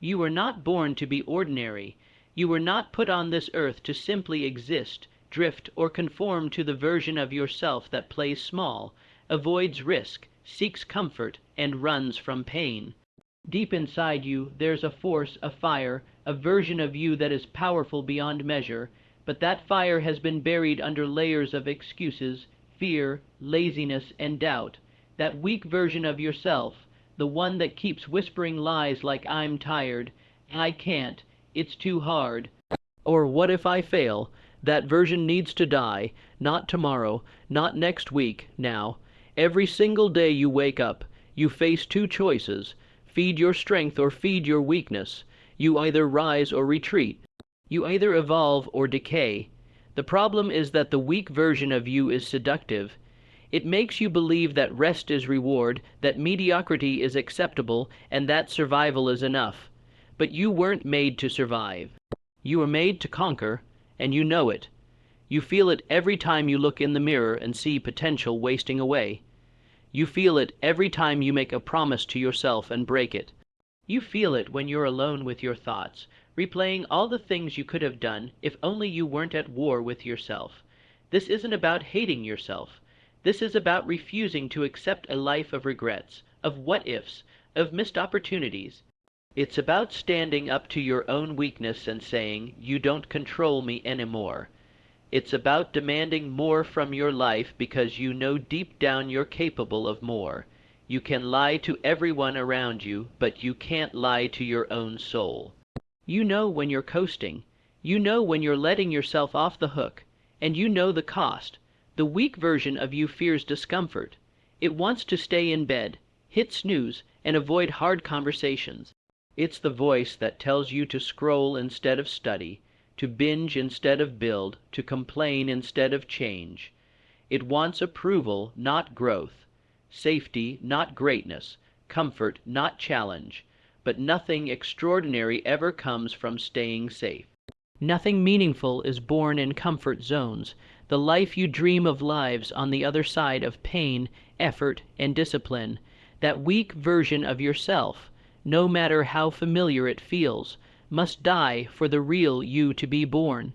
You were not born to be ordinary. You were not put on this earth to simply exist, drift, or conform to the version of yourself that plays small, avoids risk, seeks comfort, and runs from pain. Deep inside you, there's a force, a fire, a version of you that is powerful beyond measure, but that fire has been buried under layers of excuses, fear, laziness, and doubt. That weak version of yourself, the one that keeps whispering lies like "I'm tired," "I can't," "it's too hard," or "what if I fail," that version needs to die, not tomorrow, not next week, now. Every single day you wake up, you face two choices: feed your strength or feed your weakness. You either rise or retreat. You either evolve or decay. The problem is that the weak version of you is seductive. It makes you believe that rest is reward, that mediocrity is acceptable, and that survival is enough. But you weren't made to survive. You were made to conquer, and you know it. You feel it every time you look in the mirror and see potential wasting away. You feel it every time you make a promise to yourself and break it. You feel it when you're alone with your thoughts, replaying all the things you could have done if only you weren't at war with yourself. This isn't about hating yourself. This is about refusing to accept a life of regrets, of what-ifs, of missed opportunities. It's about standing up to your own weakness and saying, "You don't control me anymore." It's about demanding more from your life because you know deep down you're capable of more. You can lie to everyone around you, but you can't lie to your own soul. You know when you're coasting. You know when you're letting yourself off the hook. And you know the cost. The weak version of you fears discomfort. It wants to stay in bed, hit snooze, and avoid hard conversations. It's the voice that tells you to scroll instead of study, to binge instead of build, to complain instead of change. It wants approval, not growth, safety, not greatness, comfort, not challenge. But nothing extraordinary ever comes from staying safe. Nothing meaningful is born in comfort zones. The life you dream of lives on the other side of pain, effort, and discipline. That weak version of yourself, no matter how familiar it feels, must die for the real you to be born.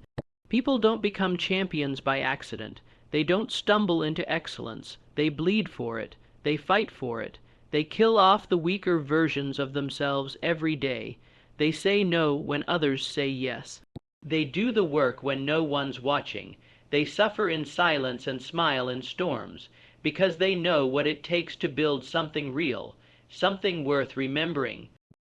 People don't become champions by accident. They don't stumble into excellence. They bleed for it. They fight for it. They kill off the weaker versions of themselves every day. They say no when others say yes. They do the work when no one's watching. They suffer in silence and smile in storms, because they know what it takes to build something real, something worth remembering.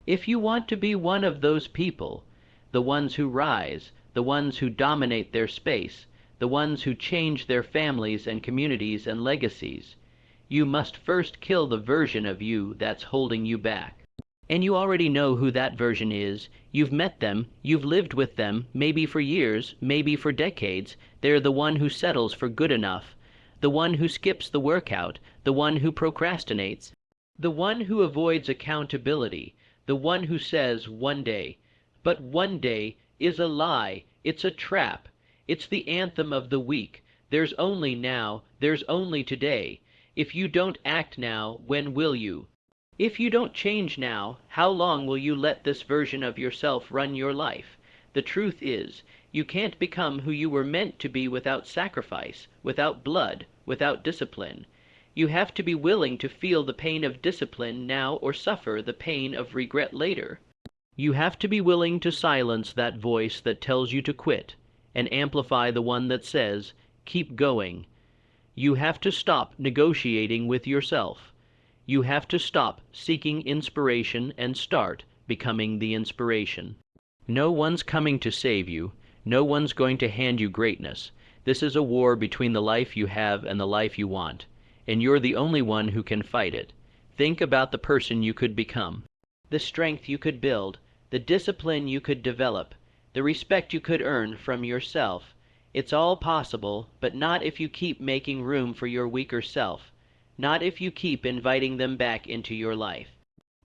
If you want to be one of those people, the ones who rise, the ones who dominate their space, the ones who change their families and communities and legacies, you must first kill the version of you that's holding you back. And you already know who that version is. You've met them, you've lived with them, maybe for years, maybe for decades. They're the one who settles for good enough, the one who skips the workout, the one who procrastinates, the one who avoids accountability, the one who says one day. But one day is a lie, it's a trap. It's the anthem of the weak. There's only now, there's only today. If you don't act now, when will you? If you don't change now, how long will you let this version of yourself run your life? The truth is, you can't become who you were meant to be without sacrifice, without blood, without discipline. You have to be willing to feel the pain of discipline now or suffer the pain of regret later. You have to be willing to silence that voice that tells you to quit, and amplify the one that says, "Keep going." You have to stop negotiating with yourself. You have to stop seeking inspiration and start becoming the inspiration. No one's coming to save you. No one's going to hand you greatness. This is a war between the life you have and the life you want, and you're the only one who can fight it. Think about the person you could become, the strength you could build, the discipline you could develop, the respect you could earn from yourself. It's all possible, but not if you keep making room for your weaker self. Not if you keep inviting them back into your life.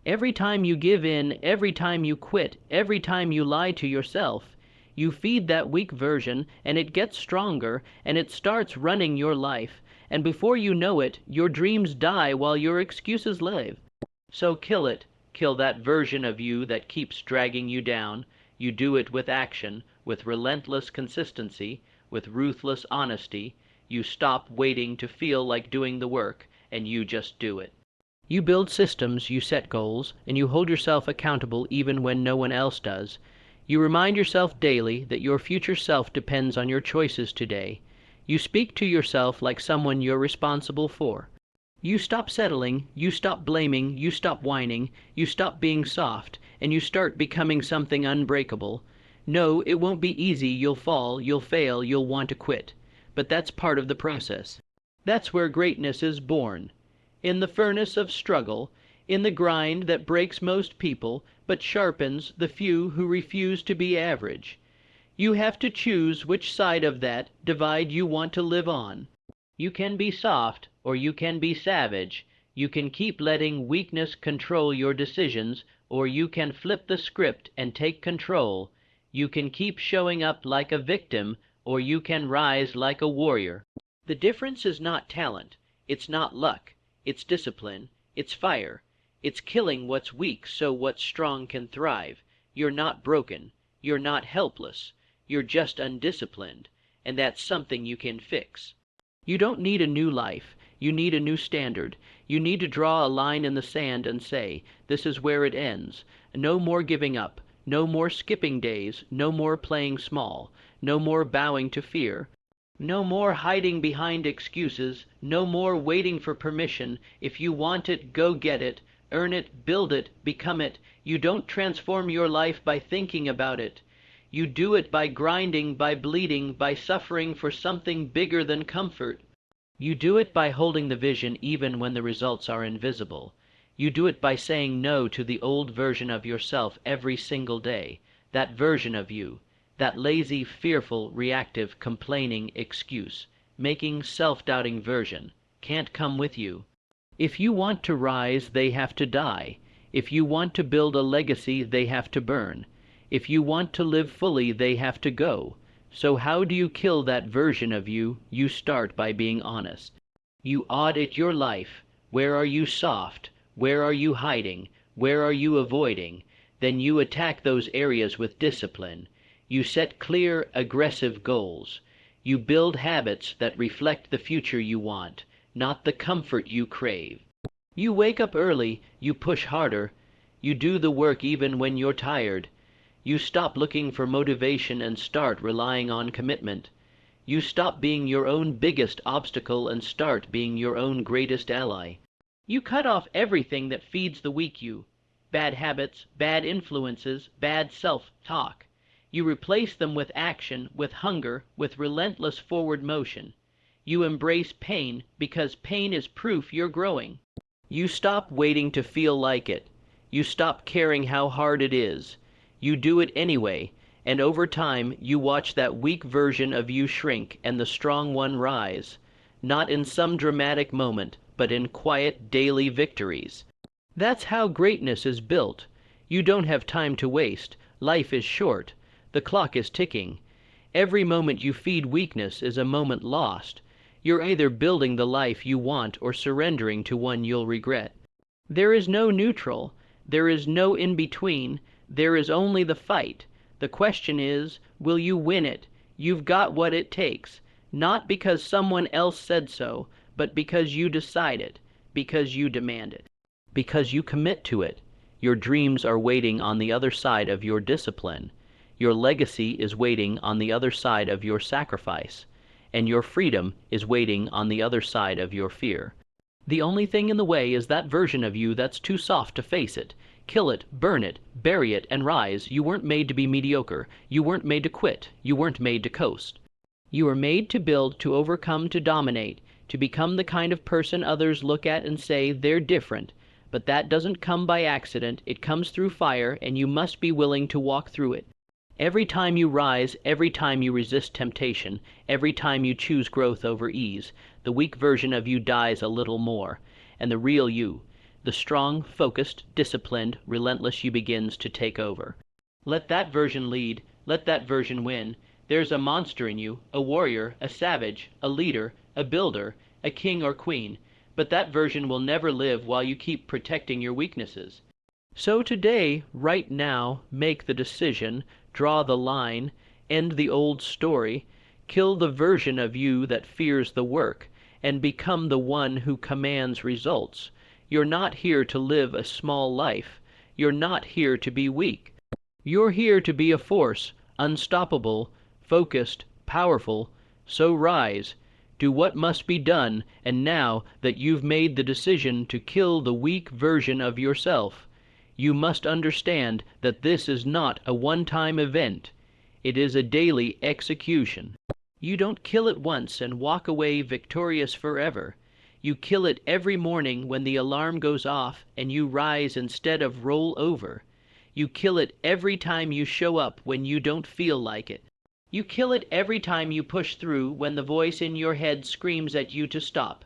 Every time you give in, every time you quit, every time you lie to yourself, you feed that weak version, and it gets stronger, and it starts running your life, and before you know it, your dreams die while your excuses live. So kill it, Kill that version of you that keeps dragging you down. You do it with action, with relentless consistency, with ruthless honesty. You stop waiting to feel like doing the work, and you just do it. You build systems, you set goals, and you hold yourself accountable even when no one else does. You remind yourself daily that your future self depends on your choices today. You speak to yourself like someone you're responsible for. You stop settling, you stop blaming, you stop whining, you stop being soft, and you start becoming something unbreakable. No, it won't be easy, you'll fall, you'll fail, you'll want to quit. But that's part of the process. That's where greatness is born. In the furnace of struggle, in the grind that breaks most people, but sharpens the few who refuse to be average. You have to choose which side of that divide you want to live on. You can be soft, or you can be savage. You can keep letting weakness control your decisions, or you can flip the script and take control. You can keep showing up like a victim, or you can rise like a warrior. The difference is not talent. It's not luck. It's discipline. It's fire. It's killing what's weak so what's strong can thrive. You're not broken. You're not helpless. You're just undisciplined, and that's something you can fix. You don't need a new life. You need a new standard. You need to draw a line in the sand and say, this is where it ends. No more giving up. No more skipping days. No more playing small. No more bowing to fear. No more hiding behind excuses. No more waiting for permission. If you want it, go get it. Earn it, build it, become it. You don't transform your life by thinking about it. You do it by grinding, by bleeding, by suffering for something bigger than comfort. You do it by holding the vision even when the results are invisible. You do it by saying no to the old version of yourself every single day, that version of you, that lazy, fearful, reactive, complaining excuse, making, self-doubting version, can't come with you. If you want to rise, they have to die. If you want to build a legacy, they have to burn. If you want to live fully, they have to go. So how do you kill that version of you? You start by being honest. You audit your life. Where are you soft? Where are you hiding? Where are you avoiding? Then you attack those areas with discipline. You set clear, aggressive goals. You build habits that reflect the future you want, not the comfort you crave. You wake up early. You push harder. You do the work even when you're tired. You stop looking for motivation and start relying on commitment. You stop being your own biggest obstacle and start being your own greatest ally. You cut off everything that feeds the weak you. Bad habits, bad influences, bad self-talk. You replace them with action, with hunger, with relentless forward motion. You embrace pain because pain is proof you're growing. You stop waiting to feel like it. You stop caring how hard it is. You do it anyway, and over time you watch that weak version of you shrink and the strong one rise, not in some dramatic moment, but in quiet daily victories. That's how greatness is built. You don't have time to waste. Life is short. The clock is ticking. Every moment you feed weakness is a moment lost. You're either building the life you want or surrendering to one you'll regret. There is no neutral. There is no in-between. There is only the fight. The question is, will you win it? You've got what it takes, not because someone else said so, but because you decide it, because you demand it, because you commit to it. Your dreams are waiting on the other side of your discipline. Your legacy is waiting on the other side of your sacrifice, and your freedom is waiting on the other side of your fear. The only thing in the way is that version of you that's too soft to face it. Kill it, burn it, bury it, and rise. You weren't made to be mediocre. You weren't made to quit. You weren't made to coast. You were made to build, to overcome, to dominate, to become the kind of person others look at and say they're different. But that doesn't come by accident. It comes through fire, and you must be willing to walk through it. Every time you rise, every time you resist temptation, every time you choose growth over ease, the weak version of you dies a little more, and the real you, the strong, focused, disciplined, relentless you begins to take over. Let that version lead. Let that version win. There's a monster in you, a warrior, a savage, a leader, a builder, a king or queen. But that version will never live while you keep protecting your weaknesses. So today, right now, make the decision, draw the line, end the old story, kill the version of you that fears the work, and become the one who commands results. You're not here to live a small life. You're not here to be weak. You're here to be a force, unstoppable, focused, powerful. So rise. Do what must be done, and now that you've made the decision to kill the weak version of yourself, you must understand that this is not a one-time event. It is a daily execution. You don't kill it once and walk away victorious forever. You kill it every morning when the alarm goes off and you rise instead of roll over. You kill it every time you show up when you don't feel like it. You kill it every time you push through when the voice in your head screams at you to stop.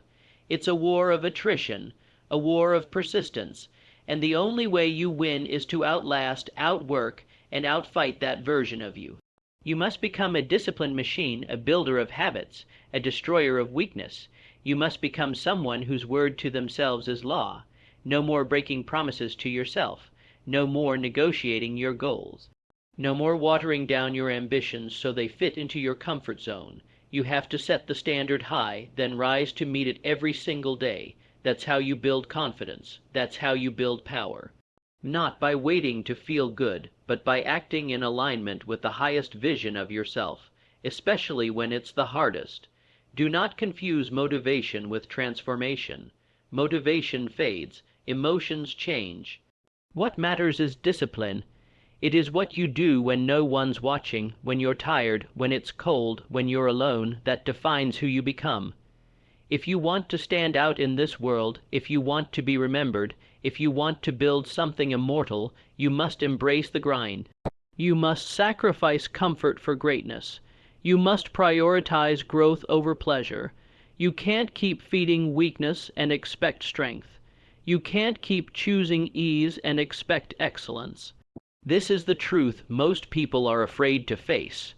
It's a war of attrition, a war of persistence, and the only way you win is to outlast, outwork, and outfight that version of you. You must become a disciplined machine, a builder of habits, a destroyer of weakness. You must become someone whose word to themselves is law. No more breaking promises to yourself. No more negotiating your goals. No more watering down your ambitions so they fit into your comfort zone. You have to set the standard high, then rise to meet it every single day. That's how you build confidence. That's how you build power. Not by waiting to feel good, but by acting in alignment with the highest vision of yourself, especially when it's the hardest. Do not confuse motivation with transformation. Motivation fades. Emotions change. What matters is discipline. It is what you do when no one's watching, when you're tired, when it's cold, when you're alone, that defines who you become. If you want to stand out in this world, if you want to be remembered, if you want to build something immortal, you must embrace the grind. You must sacrifice comfort for greatness. You must prioritize growth over pleasure. You can't keep feeding weakness and expect strength. You can't keep choosing ease and expect excellence. This is the truth most people are afraid to face.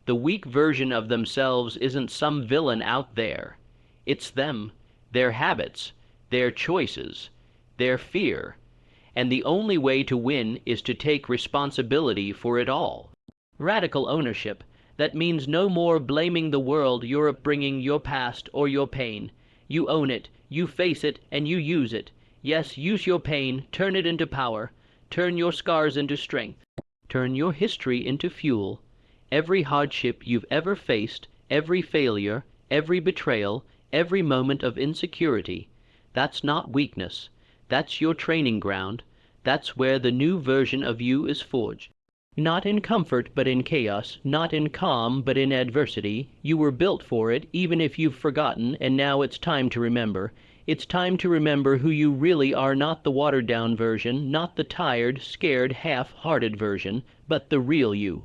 The weak version of themselves isn't some villain out there. It's them, their habits, their choices, their fear. And the only way to win is to take responsibility for it all. Radical ownership. That means no more blaming the world, your upbringing, your past, or your pain. You own it, you face it, and you use it. Yes, use your pain, turn it into power. Turn your scars into strength. Turn your history into fuel. Every hardship you've ever faced, every failure, every betrayal, every moment of insecurity, that's not weakness. That's your training ground. That's where the new version of you is forged. Not in comfort, but in chaos. Not in calm, but in adversity. You were built for it, even if you've forgotten, and now it's time to remember. It's time to remember who you really are, not the watered-down version, not the tired, scared, half-hearted version, but the real you.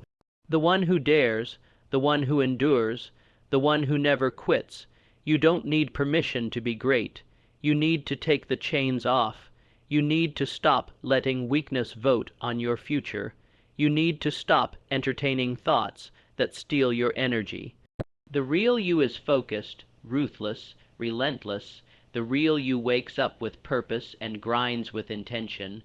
The one who dares, the one who endures, the one who never quits. You don't need permission to be great. You need to take the chains off. You need to stop letting weakness vote on your future. You need to stop entertaining thoughts that steal your energy. The real you is focused, ruthless, relentless. The real you wakes up with purpose and grinds with intention.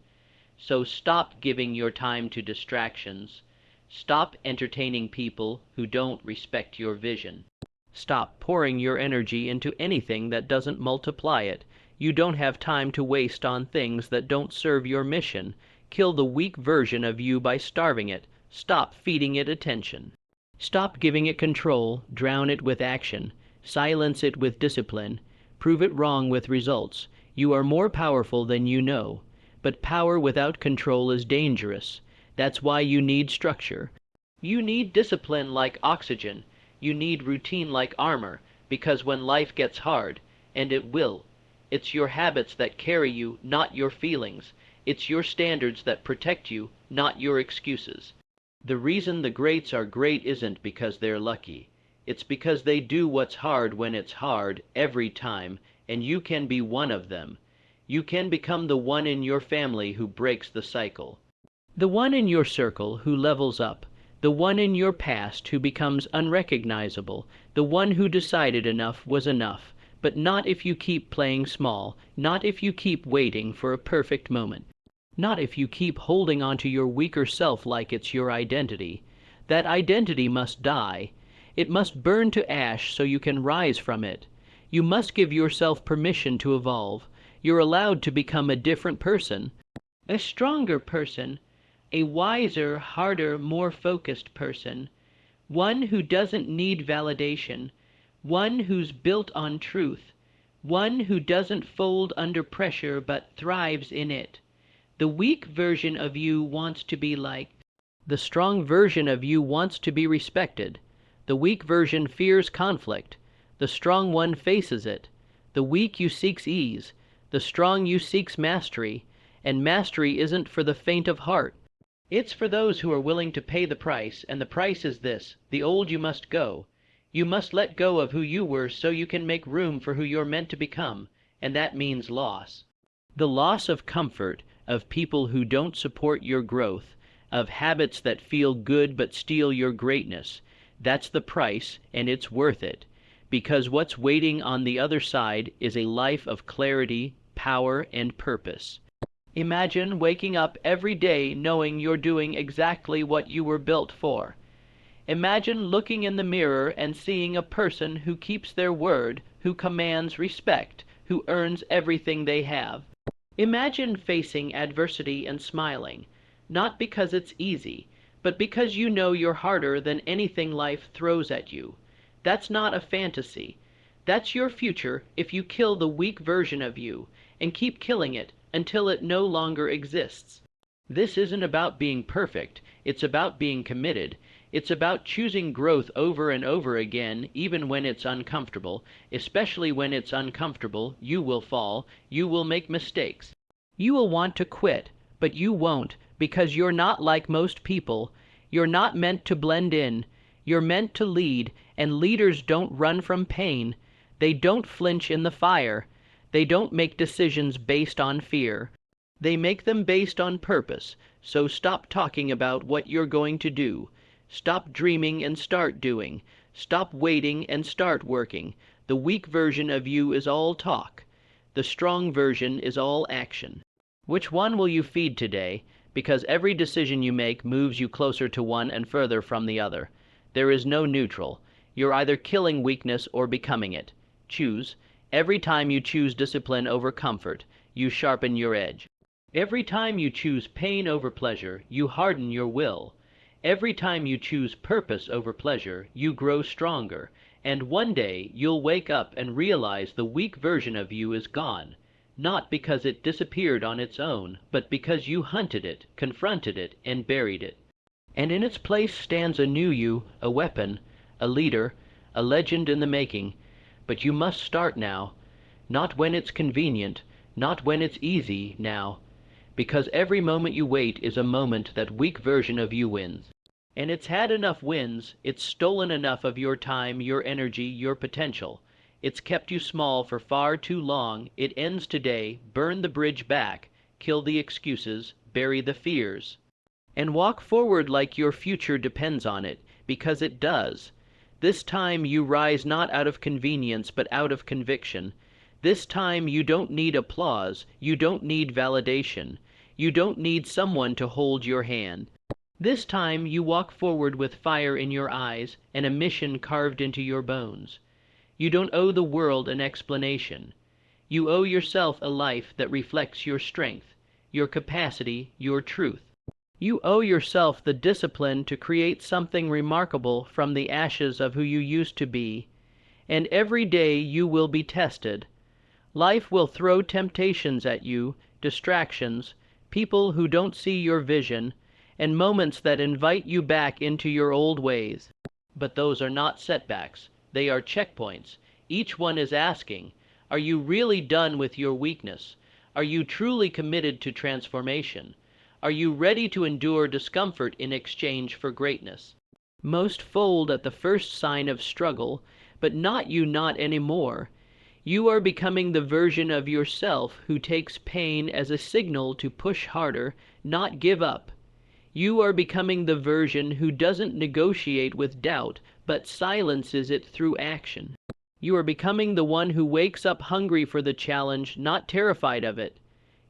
So stop giving your time to distractions. Stop entertaining people who don't respect your vision. Stop pouring your energy into anything that doesn't multiply it. You don't have time to waste on things that don't serve your mission. Kill the weak version of you by starving it. Stop feeding it attention. Stop giving it control. Drown it with action. Silence it with discipline. Prove it wrong with results. You are more powerful than you know. But power without control is dangerous. That's why you need structure. You need discipline like oxygen. You need routine like armor, because when life gets hard, and it will, it's your habits that carry you, not your feelings. It's your standards that protect you, not your excuses. The reason the greats are great isn't because they're lucky. It's because they do what's hard when it's hard, every time, and you can be one of them. You can become the one in your family who breaks the cycle. The one in your circle who levels up. The one in your past who becomes unrecognizable. The one who decided enough was enough. But not if you keep playing small. Not if you keep waiting for a perfect moment. Not if you keep holding on to your weaker self like it's your identity. That identity must die. It must burn to ash so you can rise from it. You must give yourself permission to evolve. You're allowed to become a different person. A stronger person. A wiser, harder, more focused person. One who doesn't need validation. One who's built on truth. One who doesn't fold under pressure but thrives in it. The weak version of you wants to be liked. The strong version of you wants to be respected. The weak version fears conflict. The strong one faces it. The weak you seeks ease. The strong you seeks mastery. And mastery isn't for the faint of heart. It's for those who are willing to pay the price, and the price is this: the old you must go. You must let go of who you were so you can make room for who you're meant to become, and that means loss. The loss of comfort, of people who don't support your growth, of habits that feel good but steal your greatness. That's the price, and it's worth it, because what's waiting on the other side is a life of clarity, power, and purpose. Imagine waking up every day knowing you're doing exactly what you were built for. Imagine looking in the mirror and seeing a person who keeps their word, who commands respect, who earns everything they have. Imagine facing adversity and smiling, not because it's easy, but because you know you're harder than anything life throws at you. That's not a fantasy. That's your future if you kill the weak version of you, and keep killing it until it no longer exists. This isn't about being perfect, it's about being committed. It's about choosing growth over and over again, even when it's uncomfortable. Especially when it's uncomfortable, you will fall, you will make mistakes. You will want to quit, but you won't, because you're not like most people. You're not meant to blend in. You're meant to lead, and leaders don't run from pain. They don't flinch in the fire. They don't make decisions based on fear. They make them based on purpose, so stop talking about what you're going to do. Stop dreaming and start doing. Stop waiting and start working. The weak version of you is all talk. The strong version is all action. Which one will you feed today? Because every decision you make moves you closer to one and further from the other. There is no neutral. You're either killing weakness or becoming it. Choose. Every time you choose discipline over comfort, you sharpen your edge. Every time you choose pain over pleasure, you harden your will. Every time you choose purpose over pleasure, you grow stronger, and one day you'll wake up and realize the weak version of you is gone, not because it disappeared on its own, but because you hunted it, confronted it, and buried it. And in its place stands a new you, a weapon, a leader, a legend in the making. But you must start now, not when it's convenient, not when it's easy now, because every moment you wait is a moment that weak version of you wins. And it's had enough wins, it's stolen enough of your time, your energy, your potential. It's kept you small for far too long. It ends today. Burn the bridge back, kill the excuses, bury the fears. And walk forward like your future depends on it, because it does. This time you rise not out of convenience, but out of conviction. This time you don't need applause, you don't need validation. You don't need someone to hold your hand. This time you walk forward with fire in your eyes and a mission carved into your bones. You don't owe the world an explanation. You owe yourself a life that reflects your strength, your capacity, your truth. You owe yourself the discipline to create something remarkable from the ashes of who you used to be. And every day you will be tested. Life will throw temptations at you, distractions, people who don't see your vision, and moments that invite you back into your old ways. But those are not setbacks. They are checkpoints. Each one is asking, are you really done with your weakness? Are you truly committed to transformation? Are you ready to endure discomfort in exchange for greatness? Most fold at the first sign of struggle, but not anymore. You are becoming the version of yourself who takes pain as a signal to push harder, not give up. You are becoming the version who doesn't negotiate with doubt, but silences it through action. You are becoming the one who wakes up hungry for the challenge, not terrified of it.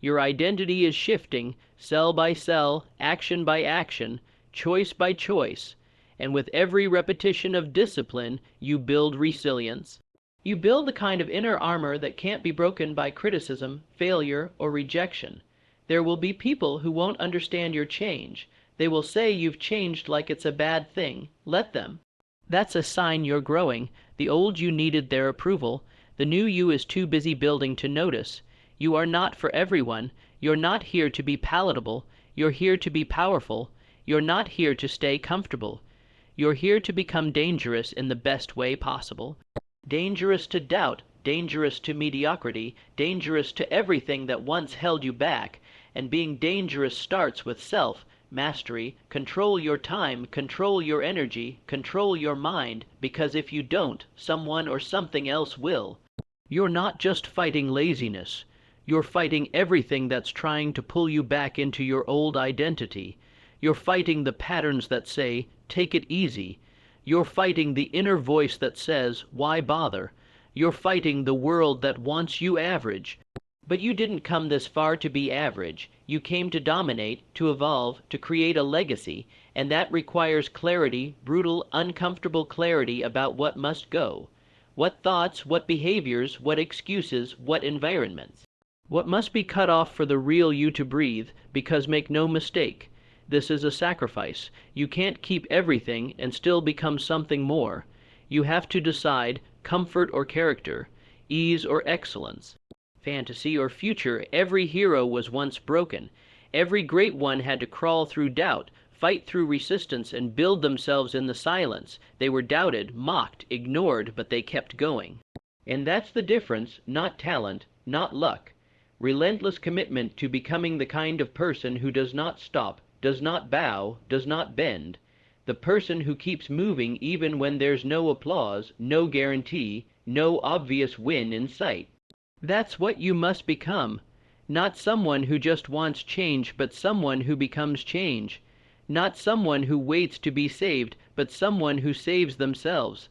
Your identity is shifting, cell by cell, action by action, choice by choice, and with every repetition of discipline, you build resilience. You build the kind of inner armor that can't be broken by criticism, failure, or rejection. There will be people who won't understand your change. They will say you've changed like it's a bad thing. Let them. That's a sign you're growing. The old you needed their approval. The new you is too busy building to notice. You are not for everyone. You're not here to be palatable. You're here to be powerful. You're not here to stay comfortable. You're here to become dangerous in the best way possible. Dangerous to doubt, dangerous to mediocrity, dangerous to everything that once held you back. And being dangerous starts with self-mastery. Control your time, control your energy, control your mind, because if you don't, someone or something else will. You're not just fighting laziness. You're fighting everything that's trying to pull you back into your old identity. You're fighting the patterns that say, take it easy. You're fighting the inner voice that says, why bother? You're fighting the world that wants you average. But you didn't come this far to be average. You came to dominate, to evolve, to create a legacy, and that requires clarity, brutal, uncomfortable clarity about what must go. What thoughts, what behaviors, what excuses, what environments. What must be cut off for the real you to breathe, because make no mistake, this is a sacrifice. You can't keep everything and still become something more. You have to decide comfort or character, ease or excellence, fantasy or future. Every hero was once broken. Every great one had to crawl through doubt, fight through resistance, and build themselves in the silence. They were doubted, mocked, ignored, but they kept going. And that's the difference, not talent, not luck. Relentless commitment to becoming the kind of person who does not stop, does not bow, does not bend. The person who keeps moving even when there's no applause, no guarantee, no obvious win in sight. That's what you must become. Not someone who just wants change, but someone who becomes change. Not someone who waits to be saved, but someone who saves themselves.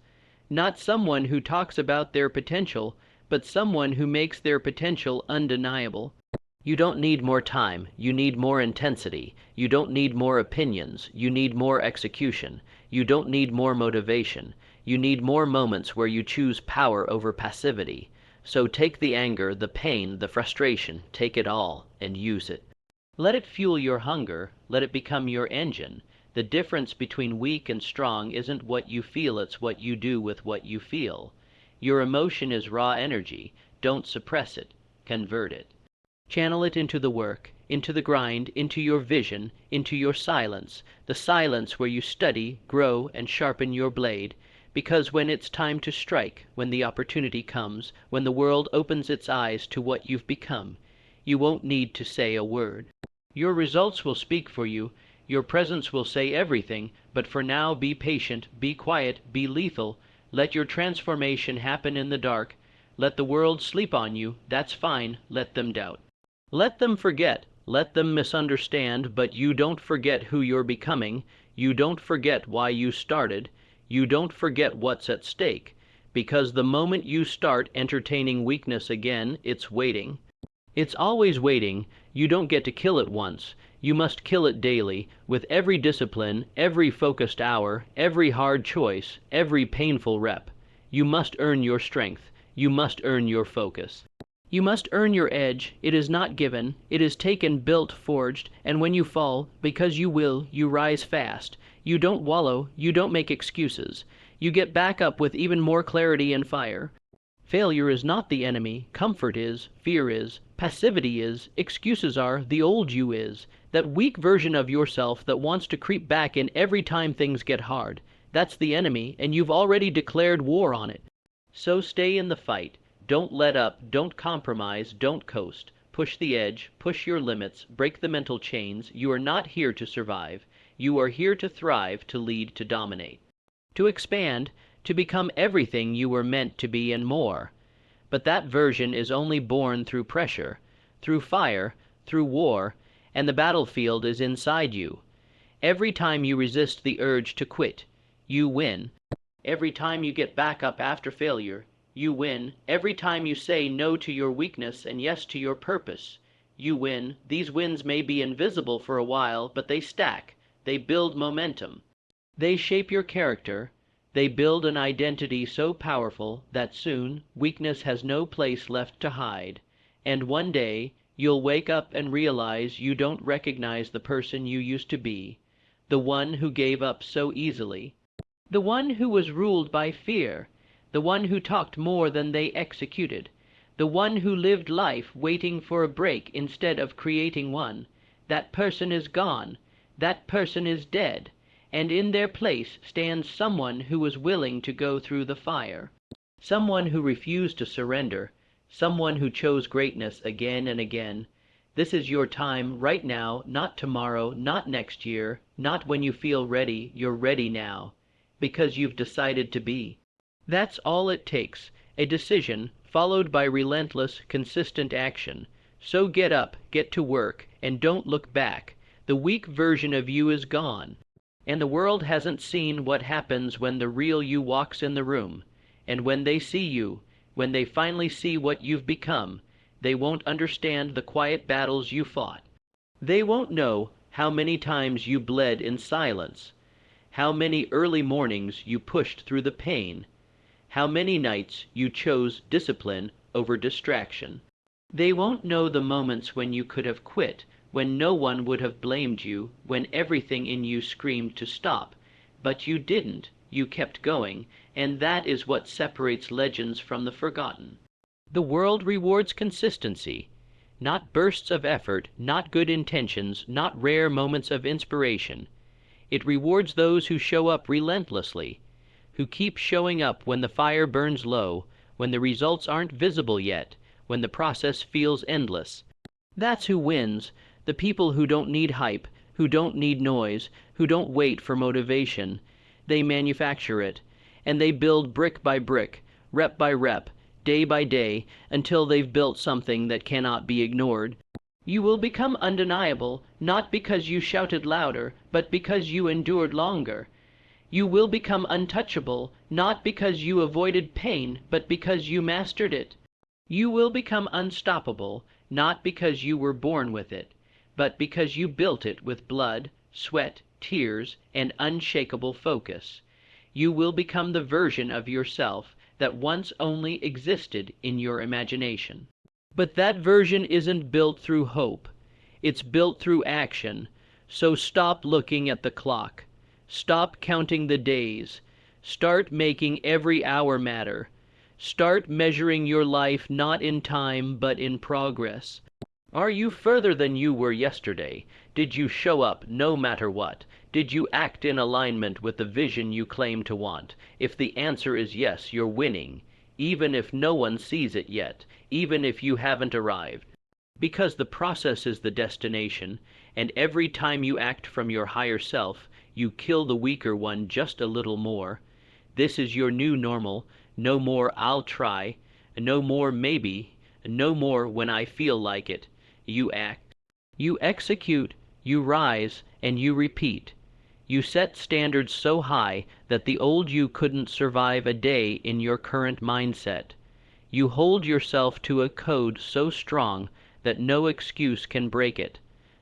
Not someone who talks about their potential, but someone who makes their potential undeniable. You don't need more time, you need more intensity. You don't need more opinions, you need more execution. You don't need more motivation. You need more moments where you choose power over passivity. So take the anger, the pain, the frustration, take it all, and use it. Let it fuel your hunger, let it become your engine. The difference between weak and strong isn't what you feel, it's what you do with what you feel. Your emotion is raw energy. Don't suppress it. Convert it. Channel it into the work, into the grind, into your vision, into your silence, the silence where you study, grow, and sharpen your blade. Because when it's time to strike, when the opportunity comes, when the world opens its eyes to what you've become, you won't need to say a word. Your results will speak for you. Your presence will say everything, but for now be patient, be quiet, be lethal. Let your transformation happen in the dark. Let the world sleep on you. That's fine. Let them doubt. Let them forget. Let them misunderstand, but you don't forget who you're becoming. You don't forget why you started. You don't forget what's at stake. Because the moment you start entertaining weakness again, it's waiting. It's always waiting. You don't get to kill it once. You must kill it daily, with every discipline, every focused hour, every hard choice, every painful rep. You must earn your strength. You must earn your focus. You must earn your edge. It is not given. It is taken, built, forged, and when you fall, because you will, you rise fast. You don't wallow. You don't make excuses. You get back up with even more clarity and fire. Failure is not the enemy. Comfort is, fear is, passivity is, excuses are, the old you is. That weak version of yourself that wants to creep back in every time things get hard. That's the enemy, and you've already declared war on it. So stay in the fight. Don't let up, don't compromise, don't coast. Push the edge, push your limits, break the mental chains. You are not here to survive. You are here to thrive, to lead, to dominate. To expand, to become everything you were meant to be and more. But that version is only born through pressure, through fire, through war, and the battlefield is inside you. Every time you resist the urge to quit, you win. Every time you get back up after failure, you win. Every time you say no to your weakness and yes to your purpose, You win. These wins may be invisible for a while, but they stack. They build momentum. They shape your character. They build an identity so powerful that soon weakness has no place left to hide. And one day you'll wake up and realize you don't recognize the person you used to be, the one who gave up so easily, the one who was ruled by fear, the one who talked more than they executed, the one who lived life waiting for a break instead of creating one. That person is gone. That person is dead. And in their place stands someone who was willing to go through the fire, someone who refused to surrender, someone who chose greatness again and again. This is your time right now, not tomorrow, not next year, not when you feel ready. You're ready now, because you've decided to be. That's all it takes, a decision followed by relentless, consistent action. So get up, get to work, and don't look back. The weak version of you is gone. And the world hasn't seen what happens when the real you walks in the room. And when they see you, when they finally see what you've become, they won't understand the quiet battles you fought. They won't know how many times you bled in silence, how many early mornings you pushed through the pain, how many nights you chose discipline over distraction. They won't know the moments when you could have quit, when no one would have blamed you, when everything in you screamed to stop. But you didn't. You kept going, and that is what separates legends from the forgotten. The world rewards consistency, not bursts of effort, not good intentions, not rare moments of inspiration. It rewards those who show up relentlessly, who keep showing up when the fire burns low, when the results aren't visible yet, when the process feels endless. That's who wins. The people who don't need hype, who don't need noise, who don't wait for motivation. They manufacture it, and they build brick by brick, rep by rep, day by day, until they've built something that cannot be ignored. You will become undeniable, not because you shouted louder, but because you endured longer. You will become untouchable, not because you avoided pain, but because you mastered it. You will become unstoppable, not because you were born with it, but because you built it with blood, sweat, tears, and unshakable focus. You will become the version of yourself that once only existed in your imagination. But that version isn't built through hope. It's built through action. So stop looking at the clock. Stop counting the days. Start making every hour matter. Start measuring your life not in time but in progress. Are you further than you were yesterday? Did you show up no matter what? Did you act in alignment with the vision you claim to want? If the answer is yes, you're winning, even if no one sees it yet, even if you haven't arrived. Because the process is the destination, and every time you act from your higher self, you kill the weaker one just a little more. This is your new normal. No more "I'll try," no more "maybe," no more "when I feel like it." You act, you execute, you rise, and you repeat. You set standards so high that the old you couldn't survive a day in your current mindset. You hold yourself to a code so strong that no excuse can break it.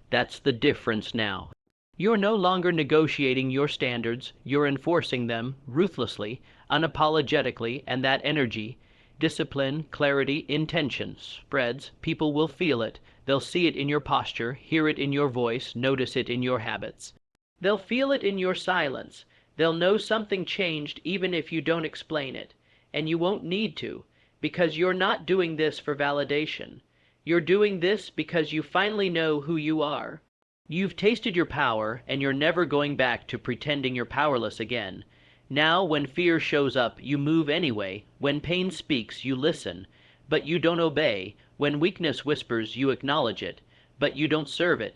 That's the difference now. You're no longer negotiating your standards, you're enforcing them ruthlessly, unapologetically, and that energy, discipline, clarity, intention spreads. People will feel it. They'll see it in your posture, hear it in your voice, notice it in your habits. They'll feel it in your silence. They'll know something changed even if you don't explain it. And you won't need to, because you're not doing this for validation. You're doing this because you finally know who you are. You've tasted your power, and you're never going back to pretending you're powerless again. Now, when fear shows up, you move anyway. When pain speaks, you listen, but you don't obey. When weakness whispers, you acknowledge it, but you don't serve it.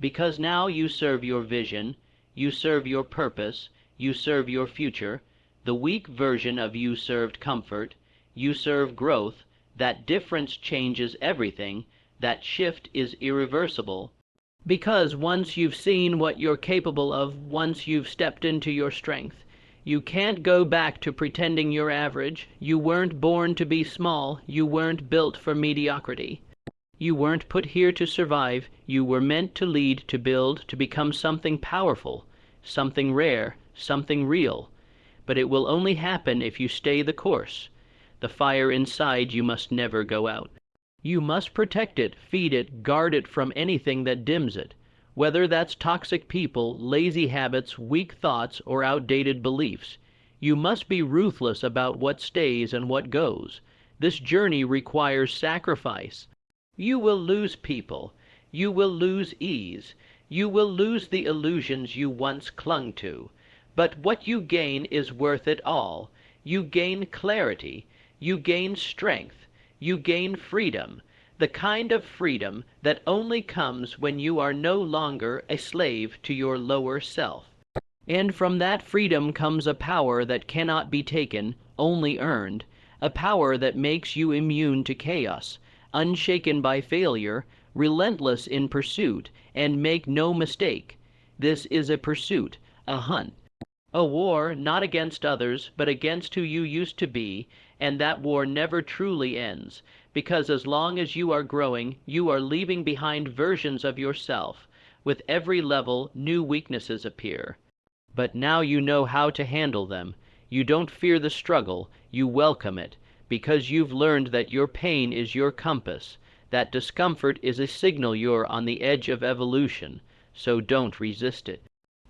Because now you serve your vision, you serve your purpose, you serve your future. The weak version of you served comfort, you serve growth. That difference changes everything. That shift is irreversible. Because once you've seen what you're capable of, once you've stepped into your strength, you can't go back to pretending you're average. You weren't born to be small. You weren't built for mediocrity. You weren't put here to survive. You were meant to lead, to build, to become something powerful, something rare, something real. But it will only happen if you stay the course. The fire inside you must never go out. You must protect it, feed it, guard it from anything that dims it, whether that's toxic people, lazy habits, weak thoughts, or outdated beliefs. You must be ruthless about what stays and what goes. This journey requires sacrifice. You will lose people. You will lose ease. You will lose the illusions you once clung to. But what you gain is worth it all. You gain clarity. You gain strength. You gain freedom, the kind of freedom that only comes when you are no longer a slave to your lower self. And from that freedom comes a power that cannot be taken, only earned, a power that makes you immune to chaos, unshaken by failure, relentless in pursuit, and make no mistake. This is a pursuit, a hunt. A war not against others, but against who you used to be, and that war never truly ends, because as long as you are growing, you are leaving behind versions of yourself. With every level, new weaknesses appear. But now you know how to handle them. You don't fear the struggle, you welcome it, because you've learned that your pain is your compass, that discomfort is a signal you're on the edge of evolution, so don't resist it.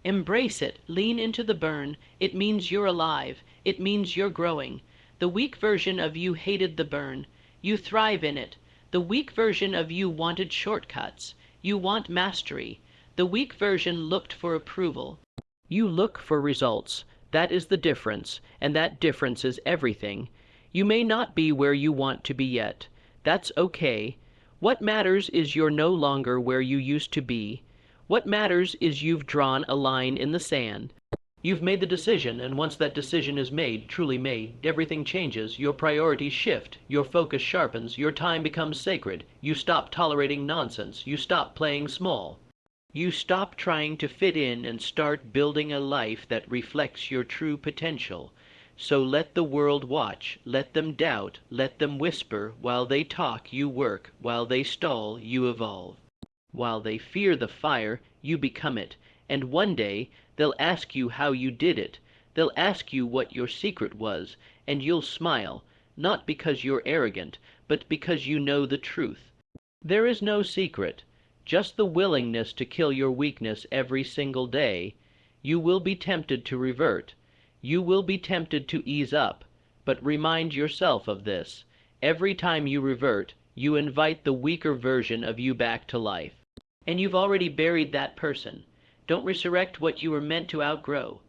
Embrace it. Lean into the burn. It means you're alive. It means you're growing. The weak version of you hated the burn. You thrive in it. The weak version of you wanted shortcuts. You want mastery. The weak version looked for approval. You look for results. That is the difference, and that difference is everything. You may not be where you want to be yet. That's okay. What matters is you're no longer where you used to be. What matters is you've drawn a line in the sand. You've made the decision, and once that decision is made, truly made, everything changes. Your priorities shift. Your focus sharpens. Your time becomes sacred. You stop tolerating nonsense. You stop playing small. You stop trying to fit in and start building a life that reflects your true potential. So let the world watch. Let them doubt. Let them whisper. While they talk, you work. While they stall, you evolve. While they fear the fire, you become it, and one day they'll ask you how you did it. They'll ask you what your secret was, and you'll smile, not because you're arrogant, but because you know the truth. There is no secret, just the willingness to kill your weakness every single day. You will be tempted to revert. You will be tempted to ease up, but remind yourself of this. Every time you revert, you invite the weaker version of you back to life. And you've already buried that person. Don't resurrect what you were meant to outgrow.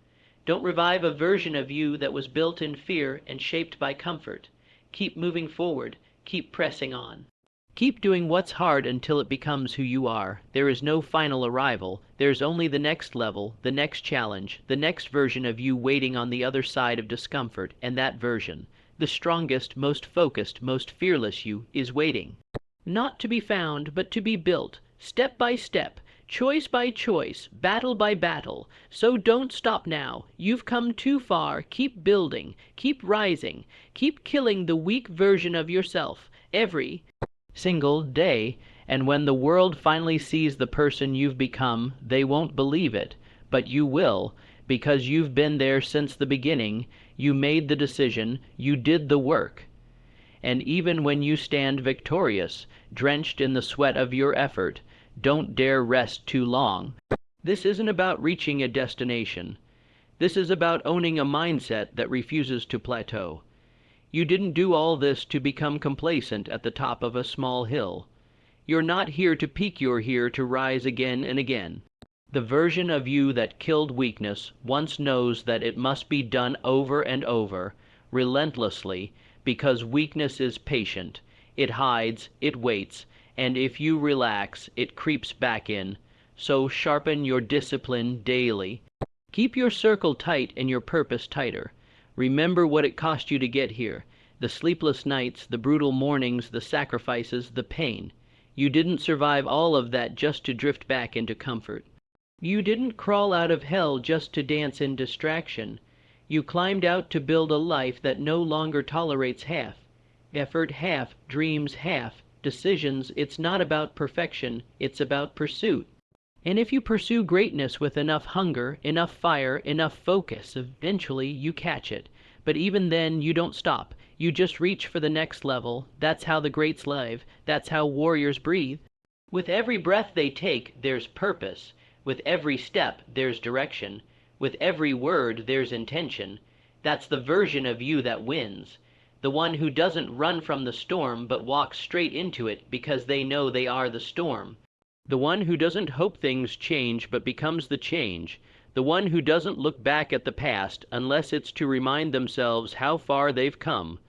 Don't revive a version of you that was built in fear and shaped by comfort. Keep moving forward. Keep pressing on. Keep doing what's hard until it becomes who you are. There is no final arrival. There's only the next level, the next challenge, the next version of you waiting on the other side of discomfort, and that version, the strongest, most focused, most fearless you, is waiting. Not to be found, but to be built. Step by step, choice by choice, battle by battle. So don't stop now. You've come too far. Keep building. Keep rising. Keep killing the weak version of yourself every single day. And when the world finally sees the person you've become, they won't believe it. But you will, because you've been there since the beginning. You made the decision. You did the work. And even when you stand victorious, drenched in the sweat of your effort, don't dare rest too long. This isn't about reaching a destination. This is about owning a mindset that refuses to plateau. You didn't do all this to become complacent at the top of a small hill. You're not here to peak, you're here to rise again and again. The version of you that killed weakness once knows that it must be done over and over, relentlessly, because weakness is patient. It hides, it waits, and if you relax, it creeps back in. So sharpen your discipline daily. Keep your circle tight and your purpose tighter. Remember what it cost you to get here. The sleepless nights, the brutal mornings, the sacrifices, the pain. You didn't survive all of that just to drift back into comfort. You didn't crawl out of hell just to dance in distraction. You climbed out to build a life that no longer tolerates half effort, half dreams, half decisions, it's not about perfection, it's about pursuit. And if you pursue greatness with enough hunger, enough fire, enough focus, eventually you catch it. But even then, you don't stop. You just reach for the next level. That's how the greats live. That's how warriors breathe. With every breath they take, there's purpose. With every step, there's direction. With every word, there's intention. That's the version of you that wins. The one who doesn't run from the storm, but walks straight into it because they know they are the storm. The one who doesn't hope things change, but becomes the change. The one who doesn't look back at the past unless it's to remind themselves how far they've come.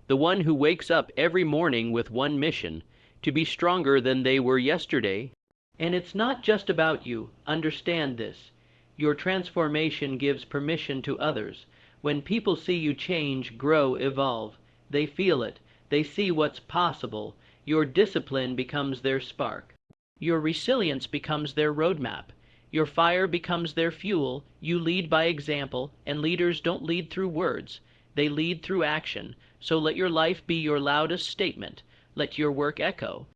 The one who wakes up every morning with one mission, to be stronger than they were yesterday. And it's not just about you. Understand this. Your transformation gives permission to others. When people see you change, grow, evolve, they feel it. They see what's possible. Your discipline becomes their spark. Your resilience becomes their roadmap. Your fire becomes their fuel. You lead by example, and leaders don't lead through words. They lead through action. So let your life be your loudest statement. Let your work echo.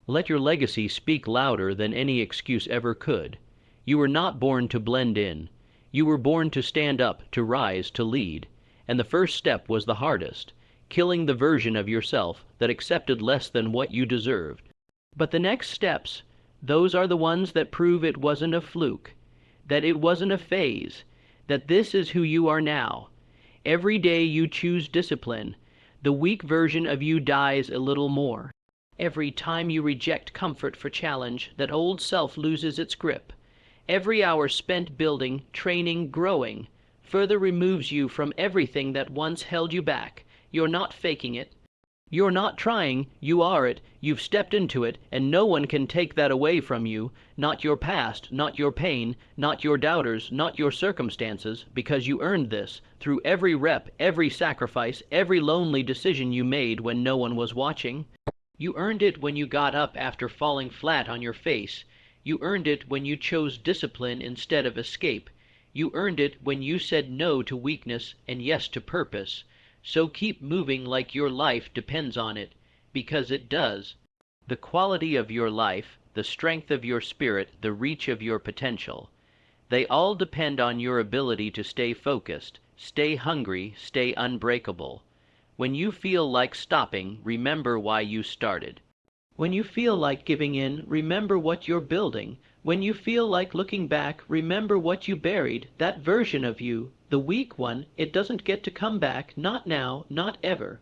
Let your legacy speak louder than any excuse ever could. You were not born to blend in. You were born to stand up, to rise, to lead. And the first step was the hardest, killing the version of yourself that accepted less than what you deserved. But the next steps, those are the ones that prove it wasn't a fluke, that it wasn't a phase, that this is who you are now. Every day you choose discipline, the weak version of you dies a little more. Every time you reject comfort for challenge, that old self loses its grip. Every hour spent building, training, growing, further removes you from everything that once held you back. You're not faking it. You're not trying, you are it, you've stepped into it, and no one can take that away from you, not your past, not your pain, not your doubters, not your circumstances, because you earned this, through every rep, every sacrifice, every lonely decision you made when no one was watching. You earned it when you got up after falling flat on your face. You earned it when you chose discipline instead of escape. You earned it when you said no to weakness and yes to purpose. So keep moving like your life depends on it, because it does. The quality of your life, the strength of your spirit, the reach of your potential, they all depend on your ability to stay focused, stay hungry, stay unbreakable. When you feel like stopping, remember why you started. When you feel like giving in, remember what you're building. When you feel like looking back, remember what you buried, that version of you, the weak one. It doesn't get to come back, not now, not ever.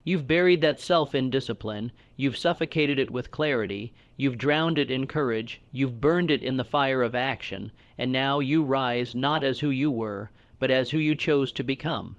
You've buried that self in discipline, you've suffocated it with clarity, you've drowned it in courage, you've burned it in the fire of action, and now you rise not as who you were, but as who you chose to become.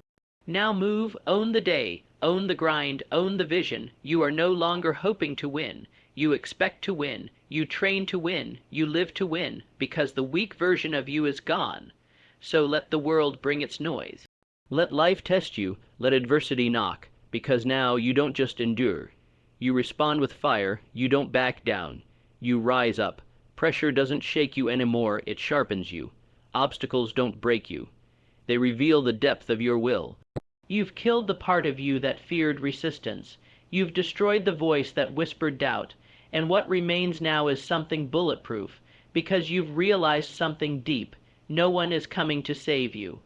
Now move, own the day, own the grind, own the vision. You are no longer hoping to win. You expect to win. You train to win. You live to win, because the weak version of you is gone. So let the world bring its noise. Let life test you. Let adversity knock, because now you don't just endure. You respond with fire. You don't back down. You rise up. Pressure doesn't shake you anymore. It sharpens you. Obstacles don't break you. They reveal the depth of your will. You've killed the part of you that feared resistance. You've destroyed the voice that whispered doubt. And what remains now is something bulletproof, because you've realized something deep. No one is coming to save you.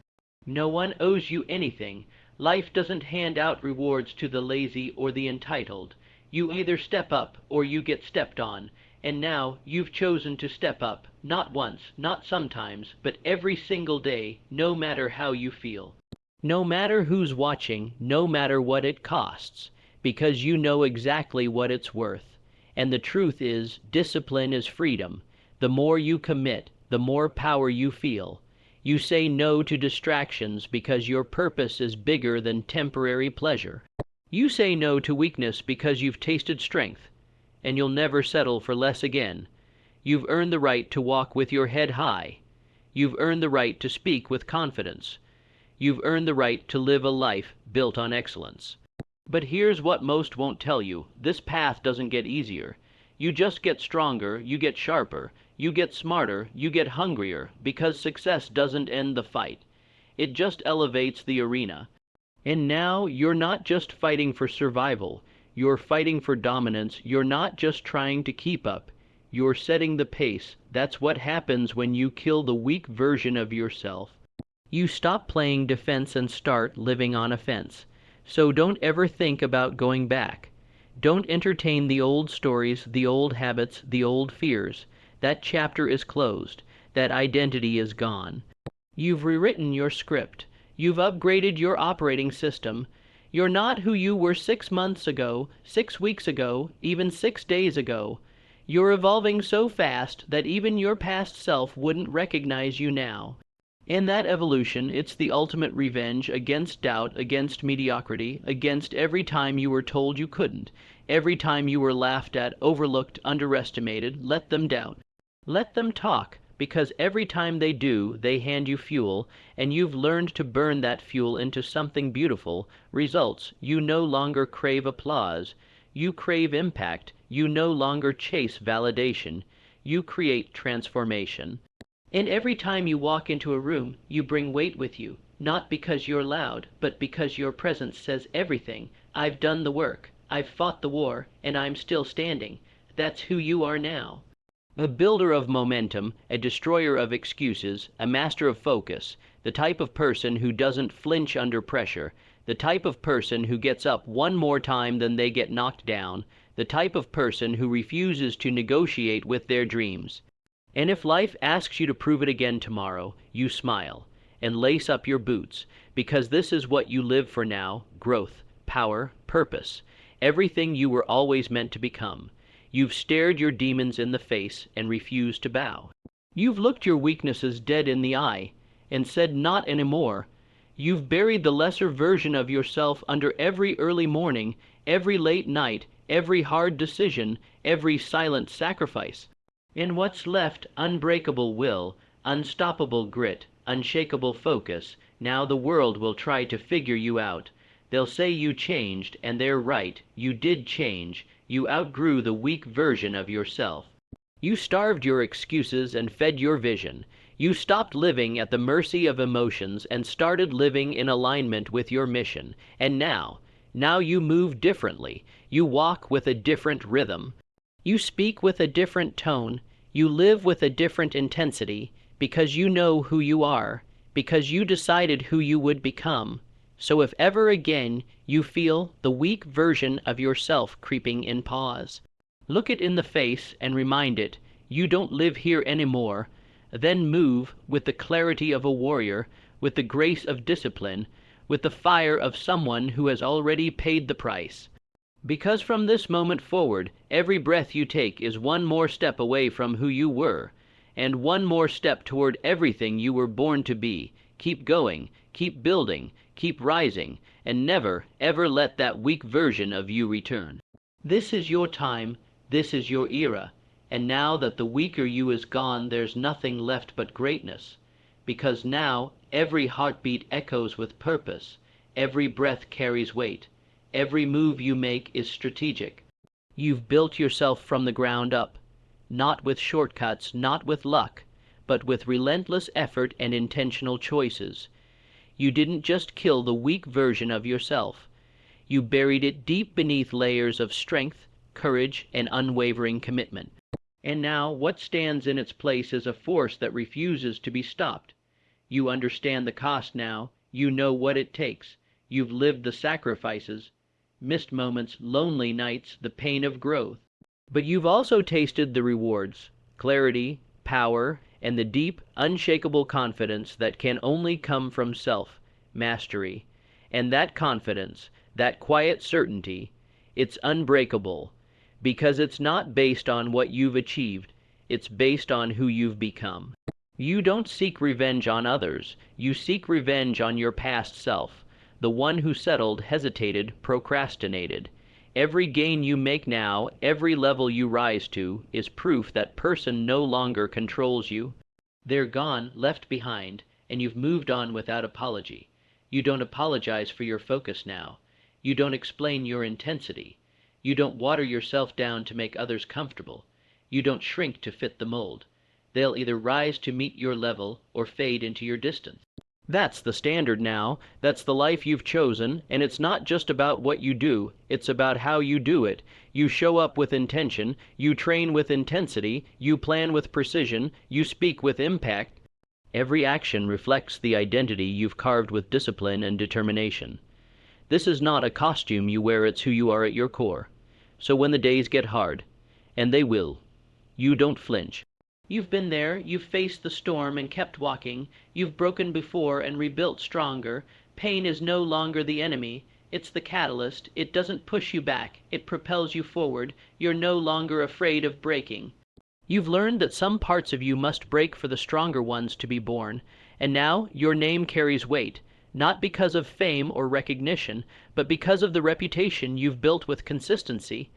No one owes you anything. Life doesn't hand out rewards to the lazy or the entitled. You either step up or you get stepped on. And now you've chosen to step up, not once, not sometimes, but every single day, no matter how you feel. No matter who's watching, no matter what it costs, because you know exactly what it's worth. And the truth is, discipline is freedom. The more you commit, the more power you feel. You say no to distractions because your purpose is bigger than temporary pleasure. You say no to weakness because you've tasted strength, and you'll never settle for less again. You've earned the right to walk with your head high. You've earned the right to speak with confidence. You've earned the right to live a life built on excellence. But here's what most won't tell you. This path doesn't get easier. You just get stronger, you get sharper, you get smarter, you get hungrier, because success doesn't end the fight. It just elevates the arena. And now you're not just fighting for survival. You're fighting for dominance. You're not just trying to keep up. You're setting the pace. That's what happens when you kill the weak version of yourself. You stop playing defense and start living on offense. So don't ever think about going back. Don't entertain the old stories, the old habits, the old fears. That chapter is closed. That identity is gone. You've rewritten your script. You've upgraded your operating system. You're not who you were 6 months ago, 6 weeks ago, even 6 days ago. You're evolving so fast that even your past self wouldn't recognize you now. In that evolution, it's the ultimate revenge against doubt, against mediocrity, against every time you were told you couldn't, every time you were laughed at, overlooked, underestimated. Let them doubt. Let them talk, because every time they do, they hand you fuel, and you've learned to burn that fuel into something beautiful. Results. You no longer crave applause. You crave impact. You no longer chase validation. You create transformation. And every time you walk into a room, you bring weight with you, not because you're loud, but because your presence says everything. I've done the work. I've fought the war, and I'm still standing. That's who you are now. A builder of momentum, a destroyer of excuses, a master of focus, the type of person who doesn't flinch under pressure, the type of person who gets up one more time than they get knocked down, the type of person who refuses to negotiate with their dreams. And if life asks you to prove it again tomorrow, you smile and lace up your boots, because this is what you live for now: growth, power, purpose, everything you were always meant to become. You've stared your demons in the face and refused to bow. You've looked your weaknesses dead in the eye and said not anymore. You've buried the lesser version of yourself under every early morning, every late night, every hard decision, every silent sacrifice. In what's left, unbreakable will, unstoppable grit, unshakable focus. Now the world will try to figure you out. They'll say you changed, and they're right. You did change. You outgrew the weak version of yourself. You starved your excuses and fed your vision. You stopped living at the mercy of emotions and started living in alignment with your mission. And now you move differently. You walk with a different rhythm. You speak with a different tone. You live with a different intensity, because you know who you are, because you decided who you would become. So if ever again you feel the weak version of yourself creeping in, pause. Look it in the face and remind it, you don't live here anymore. Then move with the clarity of a warrior, with the grace of discipline, with the fire of someone who has already paid the price. Because from this moment forward, every breath you take is one more step away from who you were, and one more step toward everything you were born to be. Keep going, keep building, keep rising, and never, ever let that weak version of you return. This is your time, this is your era, and now that the weaker you is gone, there's nothing left but greatness. Because now, every heartbeat echoes with purpose, every breath carries weight. Every move you make is strategic. You've built yourself from the ground up, not with shortcuts, not with luck, but with relentless effort and intentional choices. You didn't just kill the weak version of yourself. You buried it deep beneath layers of strength, courage, and unwavering commitment. And now what stands in its place is a force that refuses to be stopped. You understand the cost now. You know what it takes. You've lived the sacrifices, missed moments, lonely nights, the pain of growth. But you've also tasted the rewards, clarity, power, and the deep, unshakable confidence that can only come from self-mastery. And that confidence, that quiet certainty, it's unbreakable, because it's not based on what you've achieved, it's based on who you've become. You don't seek revenge on others, you seek revenge on your past self. The one who settled, hesitated, procrastinated. Every gain you make now, every level you rise to, is proof that person no longer controls you. They're gone, left behind, and you've moved on without apology. You don't apologize for your focus now. You don't explain your intensity. You don't water yourself down to make others comfortable. You don't shrink to fit the mold. They'll either rise to meet your level or fade into your distance. That's the standard now. That's the life you've chosen, and it's not just about what you do, it's about how you do it. You show up with intention, you train with intensity, you plan with precision, you speak with impact. Every action reflects the identity you've carved with discipline and determination. This is not a costume you wear, it's who you are at your core. So when the days get hard, and they will, you don't flinch. You've been there, you've faced the storm and kept walking, you've broken before and rebuilt stronger. Pain is no longer the enemy, it's the catalyst. It doesn't push you back, it propels you forward. You're no longer afraid of breaking. You've learned that some parts of you must break for the stronger ones to be born, and now your name carries weight, not because of fame or recognition, but because of the reputation you've built with consistency.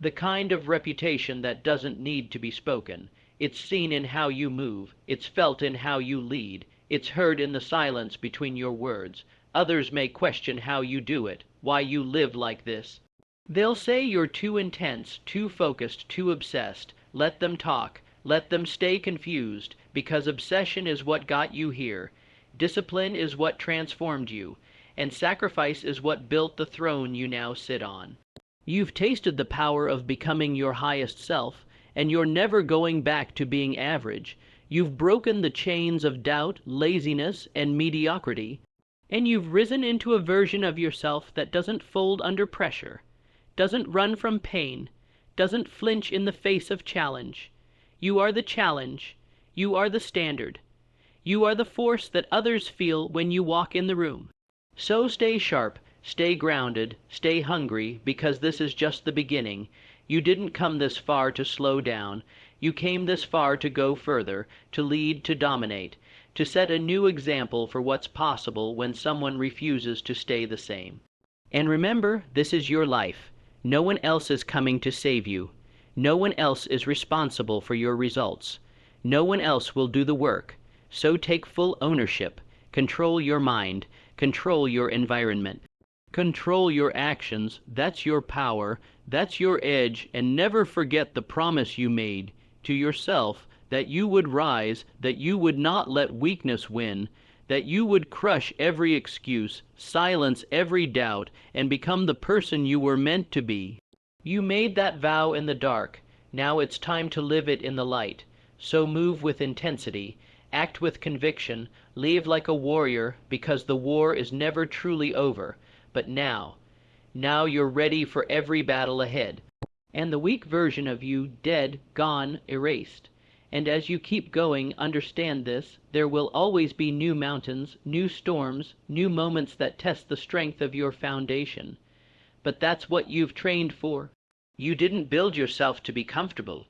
The kind of reputation that doesn't need to be spoken. It's seen in how you move, it's felt in how you lead, it's heard in the silence between your words. Others may question how you do it, why you live like this. They'll say you're too intense, too focused, too obsessed. Let them talk, let them stay confused, because obsession is what got you here. Discipline is what transformed you, and sacrifice is what built the throne you now sit on. You've tasted the power of becoming your highest self, and you're never going back to being average. You've broken the chains of doubt, laziness, and mediocrity, and you've risen into a version of yourself that doesn't fold under pressure, doesn't run from pain, doesn't flinch in the face of challenge. You are the challenge. You are the standard. You are the force that others feel when you walk in the room. So stay sharp, stay grounded, stay hungry, because this is just the beginning. You didn't come this far to slow down. You came this far to go further, to lead, to dominate, to set a new example for what's possible when someone refuses to stay the same. And remember, this is your life. No one else is coming to save you. No one else is responsible for your results. No one else will do the work. So take full ownership. Control your mind. Control your environment. Control your actions. That's your power. That's your edge. And never forget the promise you made to yourself that you would rise, that you would not let weakness win, that you would crush every excuse, silence every doubt, and become the person you were meant to be. You made that vow in the dark. Now it's time to live it in the light. So move with intensity, act with conviction, live like a warrior, because the war is never truly over. But now you're ready for every battle ahead. And the weak version of you, dead, gone, erased. And as you keep going, understand this, there will always be new mountains, new storms, new moments that test the strength of your foundation. But that's what you've trained for. You didn't build yourself to be comfortable.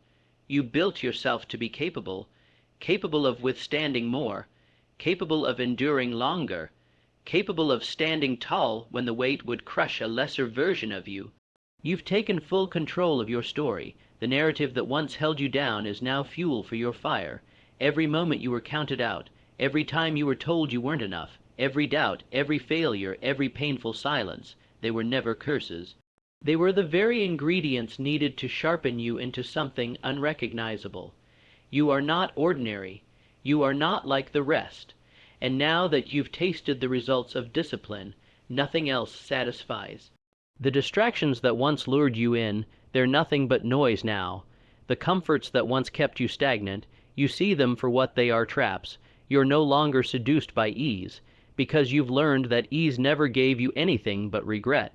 You built yourself to be capable, capable of withstanding more, capable of enduring longer, capable of standing tall when the weight would crush a lesser version of you. You've taken full control of your story. The narrative that once held you down is now fuel for your fire. Every moment you were counted out, every time you were told you weren't enough, every doubt, every failure, every painful silence, they were never curses. They were the very ingredients needed to sharpen you into something unrecognizable. You are not ordinary. You are not like the rest. And now that you've tasted the results of discipline, nothing else satisfies. The distractions that once lured you in, they're nothing but noise now. The comforts that once kept you stagnant, you see them for what they are, traps. You're no longer seduced by ease, because you've learned that ease never gave you anything but regret.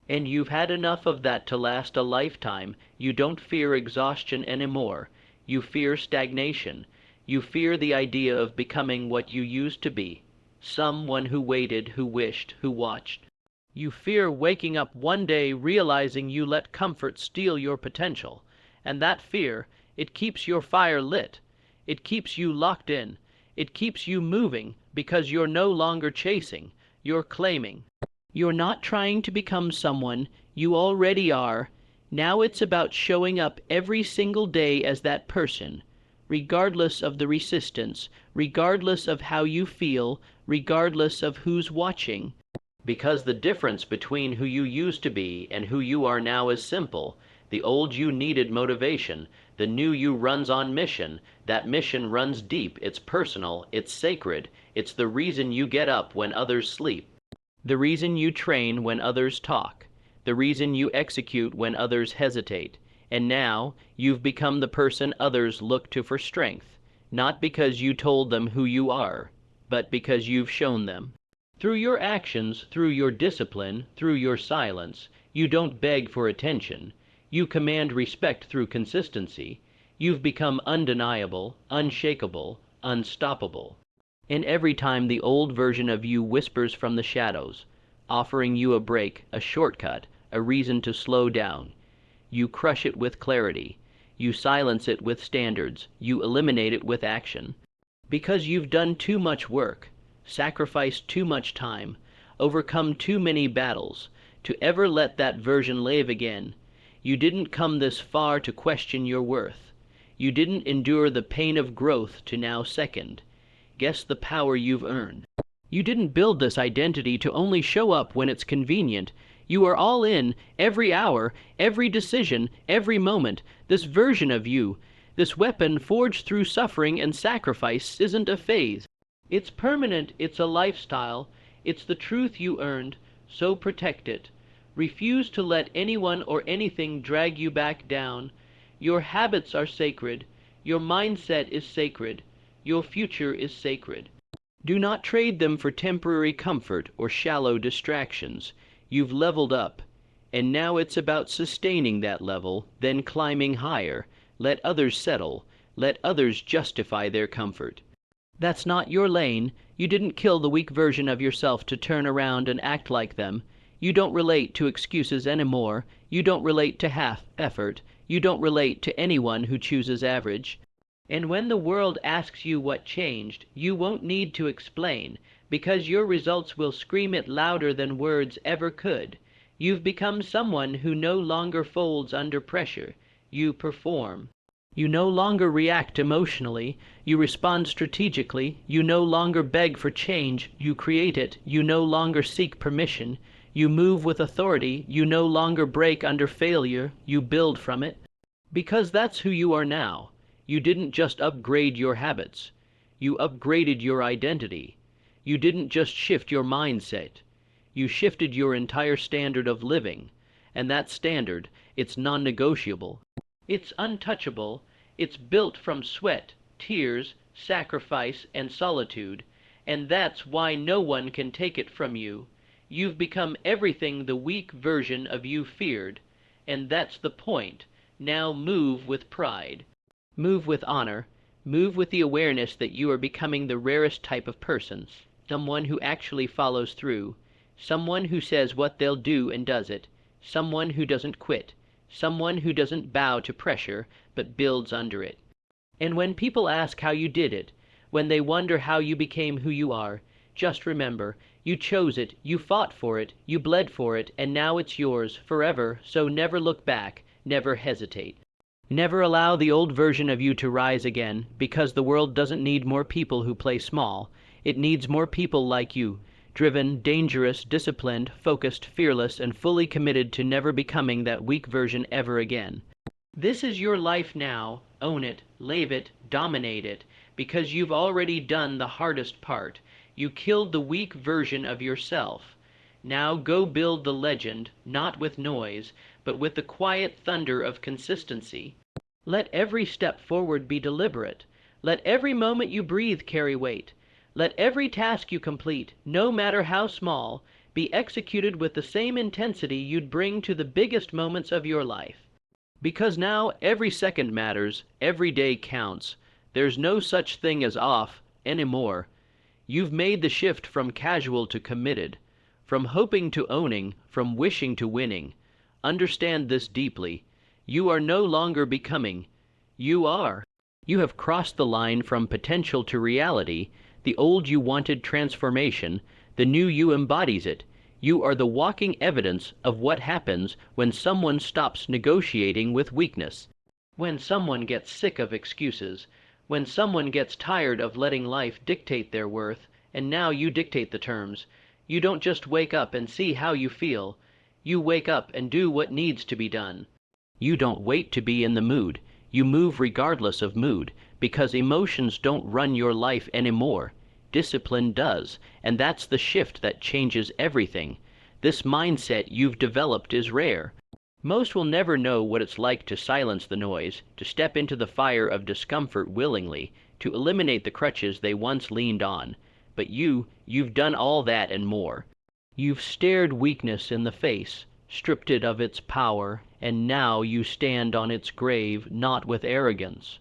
And you've had enough of that to last a lifetime. You don't fear exhaustion anymore. You fear stagnation. You fear the idea of becoming what you used to be, someone who waited, who wished, who watched. You fear waking up one day realizing you let comfort steal your potential. And that fear, it keeps your fire lit. It keeps you locked in. It keeps you moving because you're no longer chasing. You're claiming. You're not trying to become someone. You already are. Now it's about showing up every single day as that person, regardless of the resistance, regardless of how you feel, regardless of who's watching. Because the difference between who you used to be and who you are now is simple. The old you needed motivation. The new you runs on mission. That mission runs deep. It's personal. It's sacred. It's the reason you get up when others sleep. The reason you train when others talk. The reason you execute when others hesitate. And now, you've become the person others look to for strength, not because you told them who you are, but because you've shown them. Through your actions, through your discipline, through your silence, you don't beg for attention. You command respect through consistency. You've become undeniable, unshakable, unstoppable. And every time the old version of you whispers from the shadows, offering you a break, a shortcut, a reason to slow down, you crush it with clarity. You silence it with standards. You eliminate it with action. Because you've done too much work, sacrificed too much time, overcome too many battles, to ever let that version live again. You didn't come this far to question your worth. You didn't endure the pain of growth to now second. Guess the power you've earned. You didn't build this identity to only show up when it's convenient. You are all in, every hour, every decision, every moment. This version of you, this weapon forged through suffering and sacrifice, isn't a phase. It's permanent, it's a lifestyle, it's the truth you earned, so protect it. Refuse to let anyone or anything drag you back down. Your habits are sacred, your mindset is sacred, your future is sacred. Do not trade them for temporary comfort or shallow distractions. You've leveled up, and now it's about sustaining that level, then climbing higher. Let others settle, let others justify their comfort. That's not your lane. You didn't kill the weak version of yourself to turn around and act like them. You don't relate to excuses anymore. You don't relate to half effort. You don't relate to anyone who chooses average. And when the world asks you what changed, you won't need to explain, because your results will scream it louder than words ever could. You've become someone who no longer folds under pressure. You perform. You no longer react emotionally. You respond strategically. You no longer beg for change. You create it. You no longer seek permission. You move with authority. You no longer break under failure. You build from it. Because that's who you are now. You didn't just upgrade your habits. You upgraded your identity. You didn't just shift your mindset. You shifted your entire standard of living. And that standard, it's non-negotiable. It's untouchable. It's built from sweat, tears, sacrifice, and solitude. And that's why no one can take it from you. You've become everything the weak version of you feared. And that's the point. Now move with pride. Move with honor. Move with the awareness that you are becoming the rarest type of person. Someone who actually follows through. Someone who says what they'll do and does it. Someone who doesn't quit. Someone who doesn't bow to pressure, but builds under it. And when people ask how you did it, when they wonder how you became who you are, just remember, you chose it, you fought for it, you bled for it, and now it's yours forever, so never look back, never hesitate. Never allow the old version of you to rise again, because the world doesn't need more people who play small. It needs more people like you, driven, dangerous, disciplined, focused, fearless, and fully committed to never becoming that weak version ever again. This is your life now. Own it, live it, dominate it, because you've already done the hardest part. You killed the weak version of yourself. Now go build the legend, not with noise, but with the quiet thunder of consistency. Let every step forward be deliberate. Let every moment you breathe carry weight. Let every task you complete, no matter how small, be executed with the same intensity you'd bring to the biggest moments of your life. Because now every second matters, every day counts. There's no such thing as off anymore. You've made the shift from casual to committed, from hoping to owning, from wishing to winning. Understand this deeply. You are no longer becoming. You are. You have crossed the line from potential to reality. The old you wanted transformation. The new you embodies it. You are the walking evidence of what happens when someone stops negotiating with weakness. When someone gets sick of excuses. When someone gets tired of letting life dictate their worth, and now you dictate the terms. You don't just wake up and see how you feel. You wake up and do what needs to be done. You don't wait to be in the mood. You move regardless of mood, because emotions don't run your life anymore. Discipline does, and that's the shift that changes everything. This mindset you've developed is rare. Most will never know what it's like to silence the noise, to step into the fire of discomfort willingly, to eliminate the crutches they once leaned on. But you've done all that and more. You've stared weakness in the face, stripped it of its power, and now you stand on its grave not with arrogance,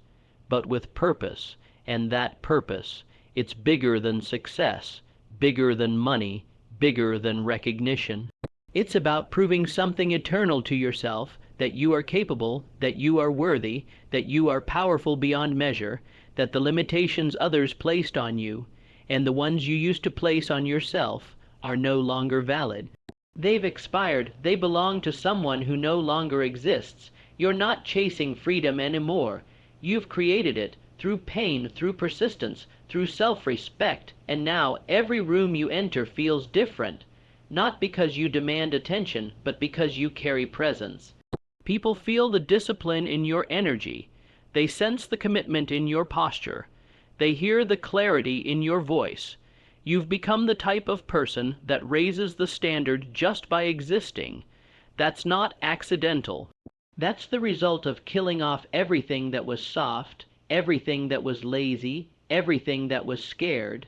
but with purpose, and that purpose, it's bigger than success, bigger than money, bigger than recognition. It's about proving something eternal to yourself, that you are capable, that you are worthy, that you are powerful beyond measure, that the limitations others placed on you, and the ones you used to place on yourself, are no longer valid. They've expired. They belong to someone who no longer exists. You're not chasing freedom anymore. You've created it through pain, through persistence, through self-respect, and now every room you enter feels different. Not because you demand attention, but because you carry presence. People feel the discipline in your energy. They sense the commitment in your posture. They hear the clarity in your voice. You've become the type of person that raises the standard just by existing. That's not accidental. That's the result of killing off everything that was soft, everything that was lazy, everything that was scared,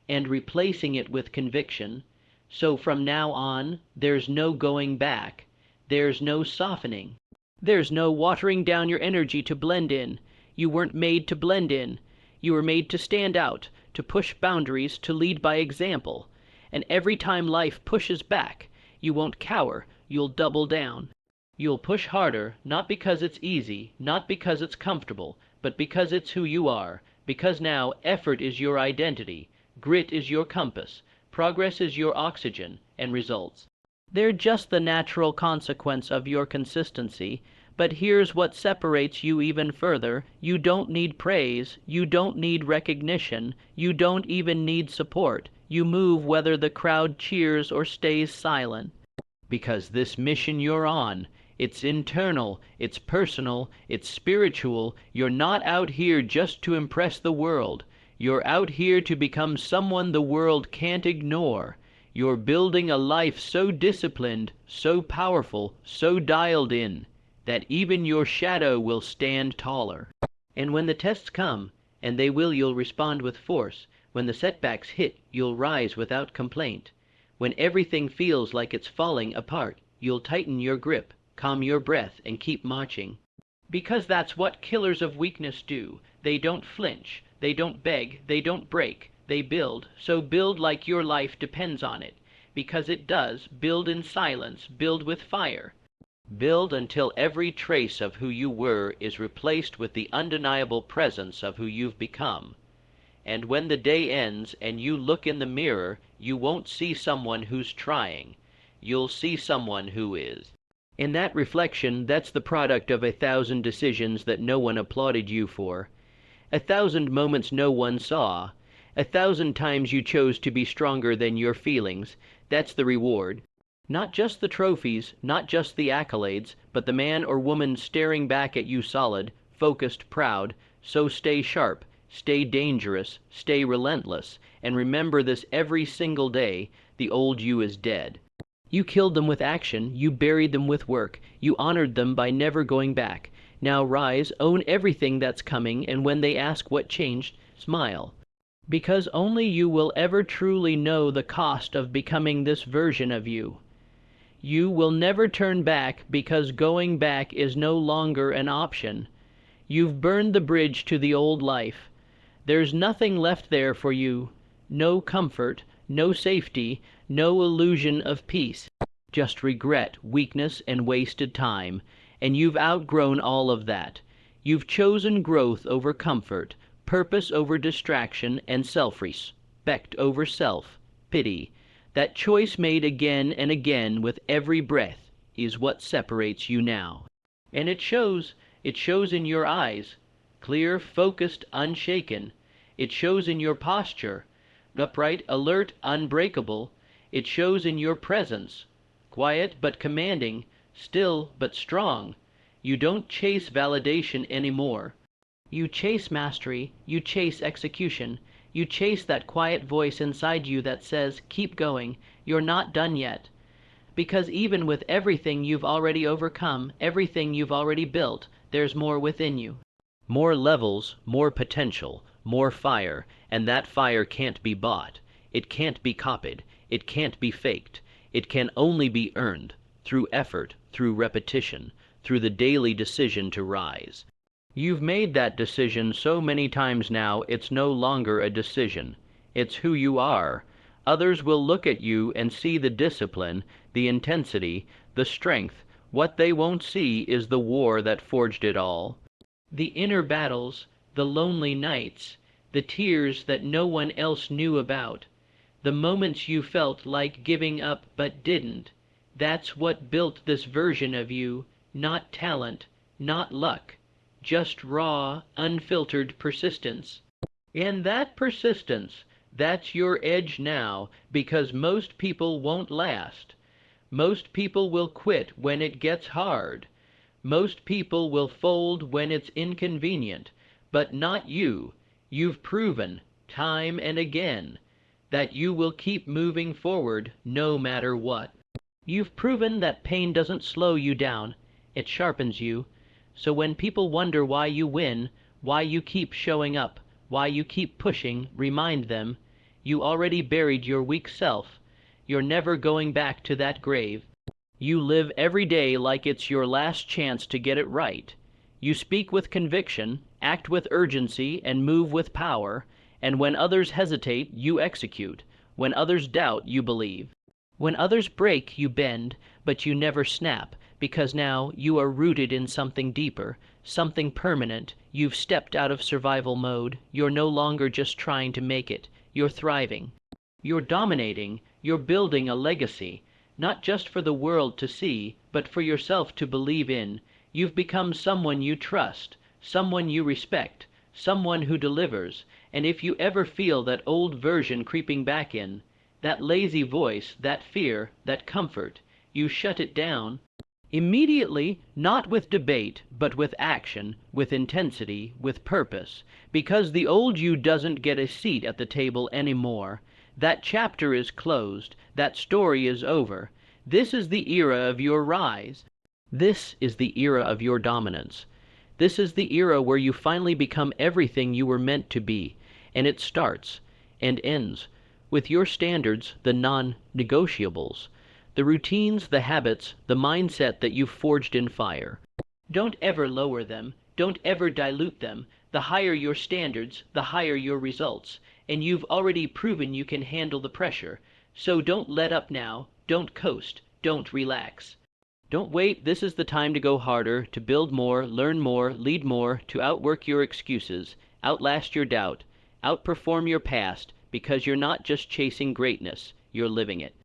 and replacing it with conviction. So from now on, there's no going back. There's no softening. There's no watering down your energy to blend in. You weren't made to blend in. You were made to stand out, to push boundaries, to lead by example. And every time life pushes back, you won't cower, you'll double down. You'll push harder, not because it's easy, not because it's comfortable, but because it's who you are, because now effort is your identity, grit is your compass, progress is your oxygen, and results. They're just the natural consequence of your consistency, but here's what separates you even further. You don't need praise, you don't need recognition, you don't even need support. You move whether the crowd cheers or stays silent. Because this mission you're on, it's internal, it's personal, it's spiritual. You're not out here just to impress the world. You're out here to become someone the world can't ignore. You're building a life so disciplined, so powerful, so dialed in, that even your shadow will stand taller. And when the tests come, and they will, you'll respond with force. When the setbacks hit, you'll rise without complaint. When everything feels like it's falling apart, you'll tighten your grip, calm your breath, and keep marching. Because that's what killers of weakness do. They don't flinch, they don't beg, they don't break, they build. So build like your life depends on it. Because it does, build in silence, build with fire. Build until every trace of who you were is replaced with the undeniable presence of who you've become. And when the day ends and you look in the mirror, you won't see someone who's trying. You'll see someone who is. In that reflection, that's the product of 1,000 decisions that no one applauded you for. 1,000 moments no one saw. 1,000 times you chose to be stronger than your feelings. That's the reward. Not just the trophies, not just the accolades, but the man or woman staring back at you solid, focused, proud. So stay sharp, stay dangerous, stay relentless, and remember this every single day: the old you is dead. You killed them with action, you buried them with work, you honored them by never going back. Now rise, own everything that's coming, and when they ask what changed, smile. Because only you will ever truly know the cost of becoming this version of you. You will never turn back, because going back is no longer an option. You've burned the bridge to the old life. There's nothing left there for you. No comfort, no safety, no illusion of peace. Just regret, weakness, and wasted time. And you've outgrown all of that. You've chosen growth over comfort, purpose over distraction, and self-respect over self-pity. That choice made again and again with every breath is what separates you now. And it shows in your eyes, clear, focused, unshaken. It shows in your posture, upright, alert, unbreakable. It shows in your presence, quiet but commanding, still but strong. You don't chase validation anymore. You chase mastery, you chase execution, you chase that quiet voice inside you that says, keep going, you're not done yet. Because even with everything you've already overcome, everything you've already built, there's more within you. More levels, more potential, more fire, and that fire can't be bought. It can't be copied. It can't be faked. It can only be earned, through effort, through repetition, through the daily decision to rise. You've made that decision so many times now, it's no longer a decision. It's who you are. Others will look at you and see the discipline, the intensity, the strength. What they won't see is the war that forged it all. The inner battles, the lonely nights, the tears that no one else knew about, the moments you felt like giving up but didn't. That's what built this version of you, not talent, not luck. Just raw, unfiltered persistence. And that persistence, that's your edge now, because most people won't last. Most people will quit when it gets hard. Most people will fold when it's inconvenient, but not you. You've proven, time and again, that you will keep moving forward no matter what. You've proven that pain doesn't slow you down, it sharpens you. So when people wonder why you win, why you keep showing up, why you keep pushing, remind them, you already buried your weak self. You're never going back to that grave. You live every day like it's your last chance to get it right. You speak with conviction, act with urgency, and move with power, and when others hesitate, you execute. When others doubt, you believe. When others break, you bend, but you never snap, because now you are rooted in something deeper, something permanent. You've stepped out of survival mode. You're no longer just trying to make it. You're thriving. You're dominating. You're building a legacy, not just for the world to see, but for yourself to believe in. You've become someone you trust, someone you respect, someone who delivers. And if you ever feel that old version creeping back in, that lazy voice, that fear, that comfort, you shut it down. Immediately, not with debate, but with action, with intensity, with purpose, because the old you doesn't get a seat at the table anymore. That chapter is closed, that story is over. This is the era of your rise. This is the era of your dominance. This is the era where you finally become everything you were meant to be, and it starts and ends with your standards, the non-negotiables. The routines, the habits, the mindset that you've forged in fire. Don't ever lower them. Don't ever dilute them. The higher your standards, the higher your results. And you've already proven you can handle the pressure. So don't let up now. Don't coast. Don't relax. Don't wait. This is the time to go harder, to build more, learn more, lead more, to outwork your excuses, outlast your doubt, outperform your past, because you're not just chasing greatness, you're living it.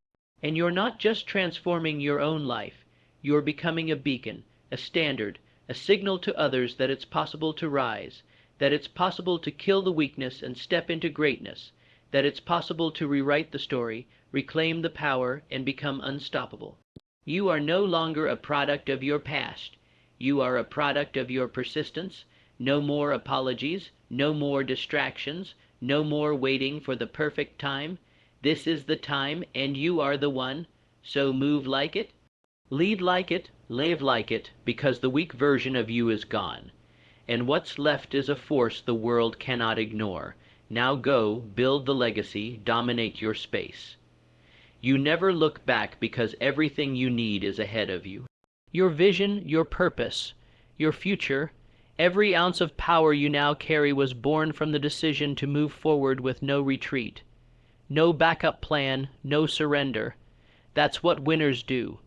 And you're not just transforming your own life, you're becoming a beacon, a standard, a signal to others that it's possible to rise, that it's possible to kill the weakness and step into greatness, that it's possible to rewrite the story, reclaim the power, and become unstoppable. You are no longer a product of your past. You are a product of your persistence. No more apologies, no more distractions, no more waiting for the perfect time. This is the time, and you are the one. So move like it, lead like it, live like it, because the weak version of you is gone. And what's left is a force the world cannot ignore. Now go, build the legacy, dominate your space. You never look back because everything you need is ahead of you. Your vision, your purpose, your future, every ounce of power you now carry was born from the decision to move forward with no retreat. No backup plan, no surrender. That's what winners do.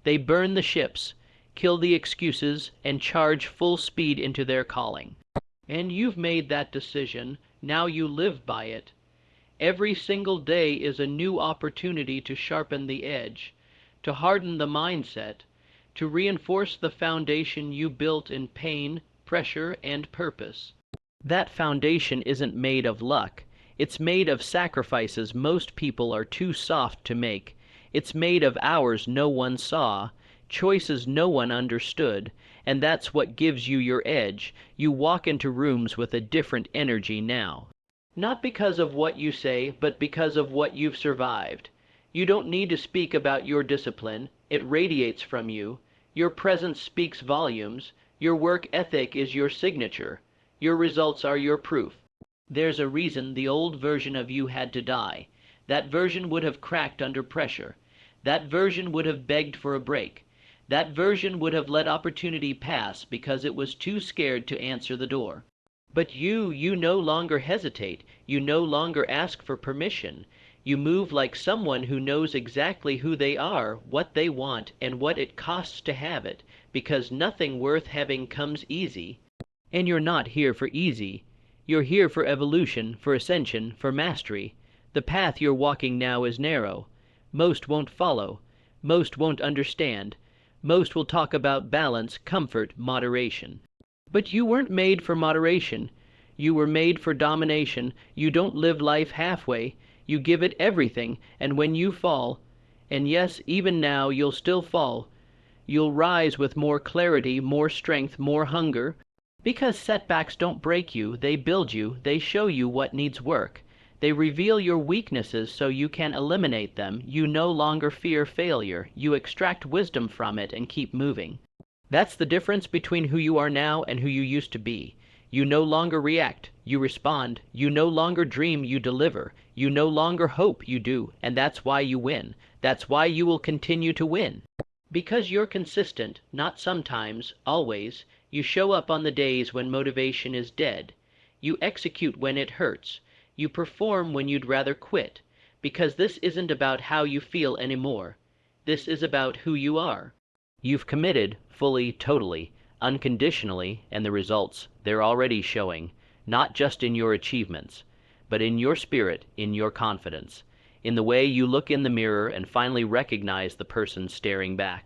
They burn the ships, kill the excuses, and charge full speed into their calling. And you've made that decision, now you live by it. Every single day is a new opportunity to sharpen the edge, to harden the mindset, to reinforce the foundation you built in pain, pressure, and purpose. That foundation isn't made of luck. It's made of sacrifices most people are too soft to make. It's made of hours no one saw, choices no one understood, and that's what gives you your edge. You walk into rooms with a different energy now. Not because of what you say, but because of what you've survived. You don't need to speak about your discipline. It radiates from you. Your presence speaks volumes. Your work ethic is your signature. Your results are your proof. There's a reason the old version of you had to die. That version would have cracked under pressure. That version would have begged for a break. That version would have let opportunity pass because it was too scared to answer the door. But you no longer hesitate. You no longer ask for permission. You move like someone who knows exactly who they are, what they want, and what it costs to have it, because nothing worth having comes easy. And you're not here for easy. You're here for evolution, for ascension, for mastery. The path you're walking now is narrow. Most won't follow. Most won't understand. Most will talk about balance, comfort, moderation. But you weren't made for moderation. You were made for domination. You don't live life halfway. You give it everything, and when you fall, and yes, even now you'll still fall, you'll rise with more clarity, more strength, more hunger. Because setbacks don't break you, they build you, they show you what needs work. They reveal your weaknesses so you can eliminate them. You no longer fear failure. You extract wisdom from it and keep moving. That's the difference between who you are now and who you used to be. You no longer react, you respond. You no longer dream, you deliver. You no longer hope, you do, and that's why you win. That's why you will continue to win. Because you're consistent, not sometimes, always. You show up on the days when motivation is dead. You execute when it hurts. You perform when you'd rather quit. Because this isn't about how you feel anymore. This is about who you are. You've committed, fully, totally, unconditionally, and the results, they're already showing, not just in your achievements, but in your spirit, in your confidence, in the way you look in the mirror and finally recognize the person staring back.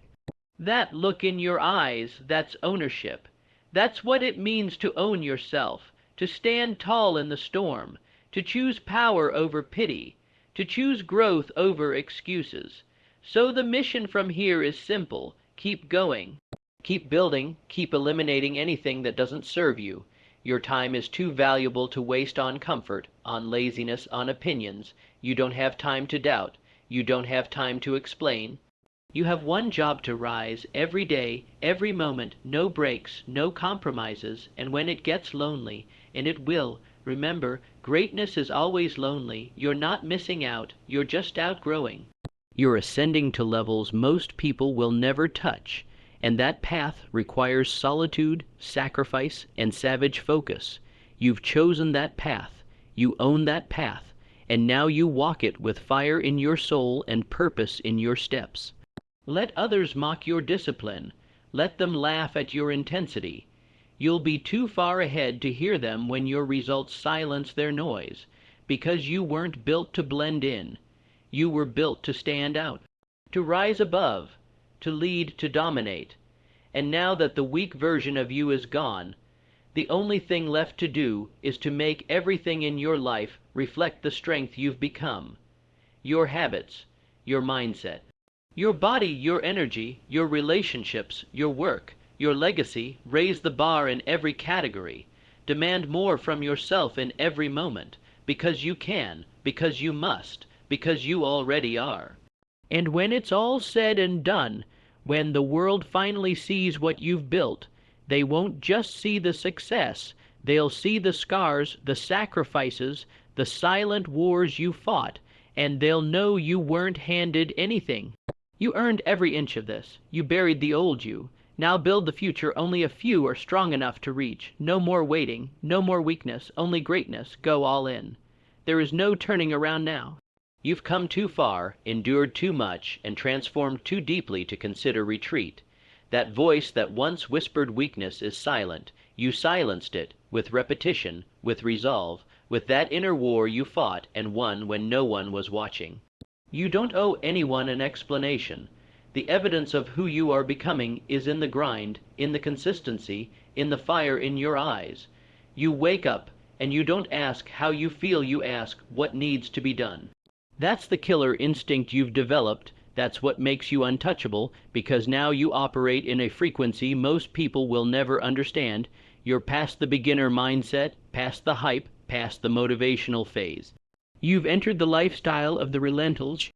That look in your eyes, that's ownership. That's what it means to own yourself, to stand tall in the storm, to choose power over pity, to choose growth over excuses. So the mission from here is simple. Keep going. Keep building. Keep eliminating anything that doesn't serve you. Your time is too valuable to waste on comfort, on laziness, on opinions. You don't have time to doubt. You don't have time to explain. You have one job to rise every day, every moment, no breaks, no compromises, and when it gets lonely, and it will, remember, greatness is always lonely. You're not missing out. You're just outgrowing. You're ascending to levels most people will never touch, and that path requires solitude, sacrifice, and savage focus. You've chosen that path. You own that path, and now you walk it with fire in your soul and purpose in your steps. Let others mock your discipline. Let them laugh at your intensity. You'll be too far ahead to hear them when your results silence their noise, because you weren't built to blend in. You were built to stand out, to rise above, to lead, to dominate. And now that the weak version of you is gone, the only thing left to do is to make everything in your life reflect the strength you've become. Your habits, your mindset, your body, your energy, your relationships, your work, your legacy. Raise the bar in every category. Demand more from yourself in every moment, because you can, because you must, because you already are. And when it's all said and done, when the world finally sees what you've built, they won't just see the success, they'll see the scars, the sacrifices, the silent wars you fought, and they'll know you weren't handed anything. You earned every inch of this. You buried the old you. Now build the future only a few are strong enough to reach. No more waiting, no more weakness, only greatness. Go all in. There is no turning around now. You've come too far, endured too much, and transformed too deeply to consider retreat. That voice that once whispered weakness is silent. You silenced it, with repetition, with resolve, with that inner war you fought and won when no one was watching. You don't owe anyone an explanation. The evidence of who you are becoming is in the grind, in the consistency, in the fire in your eyes. You wake up, and you don't ask how you feel, you ask what needs to be done. That's the killer instinct you've developed That's what makes you untouchable, because now you operate in a frequency most people will never understand. You're past the beginner mindset, past the hype, past the motivational phase. You've entered the lifestyle of the relentless.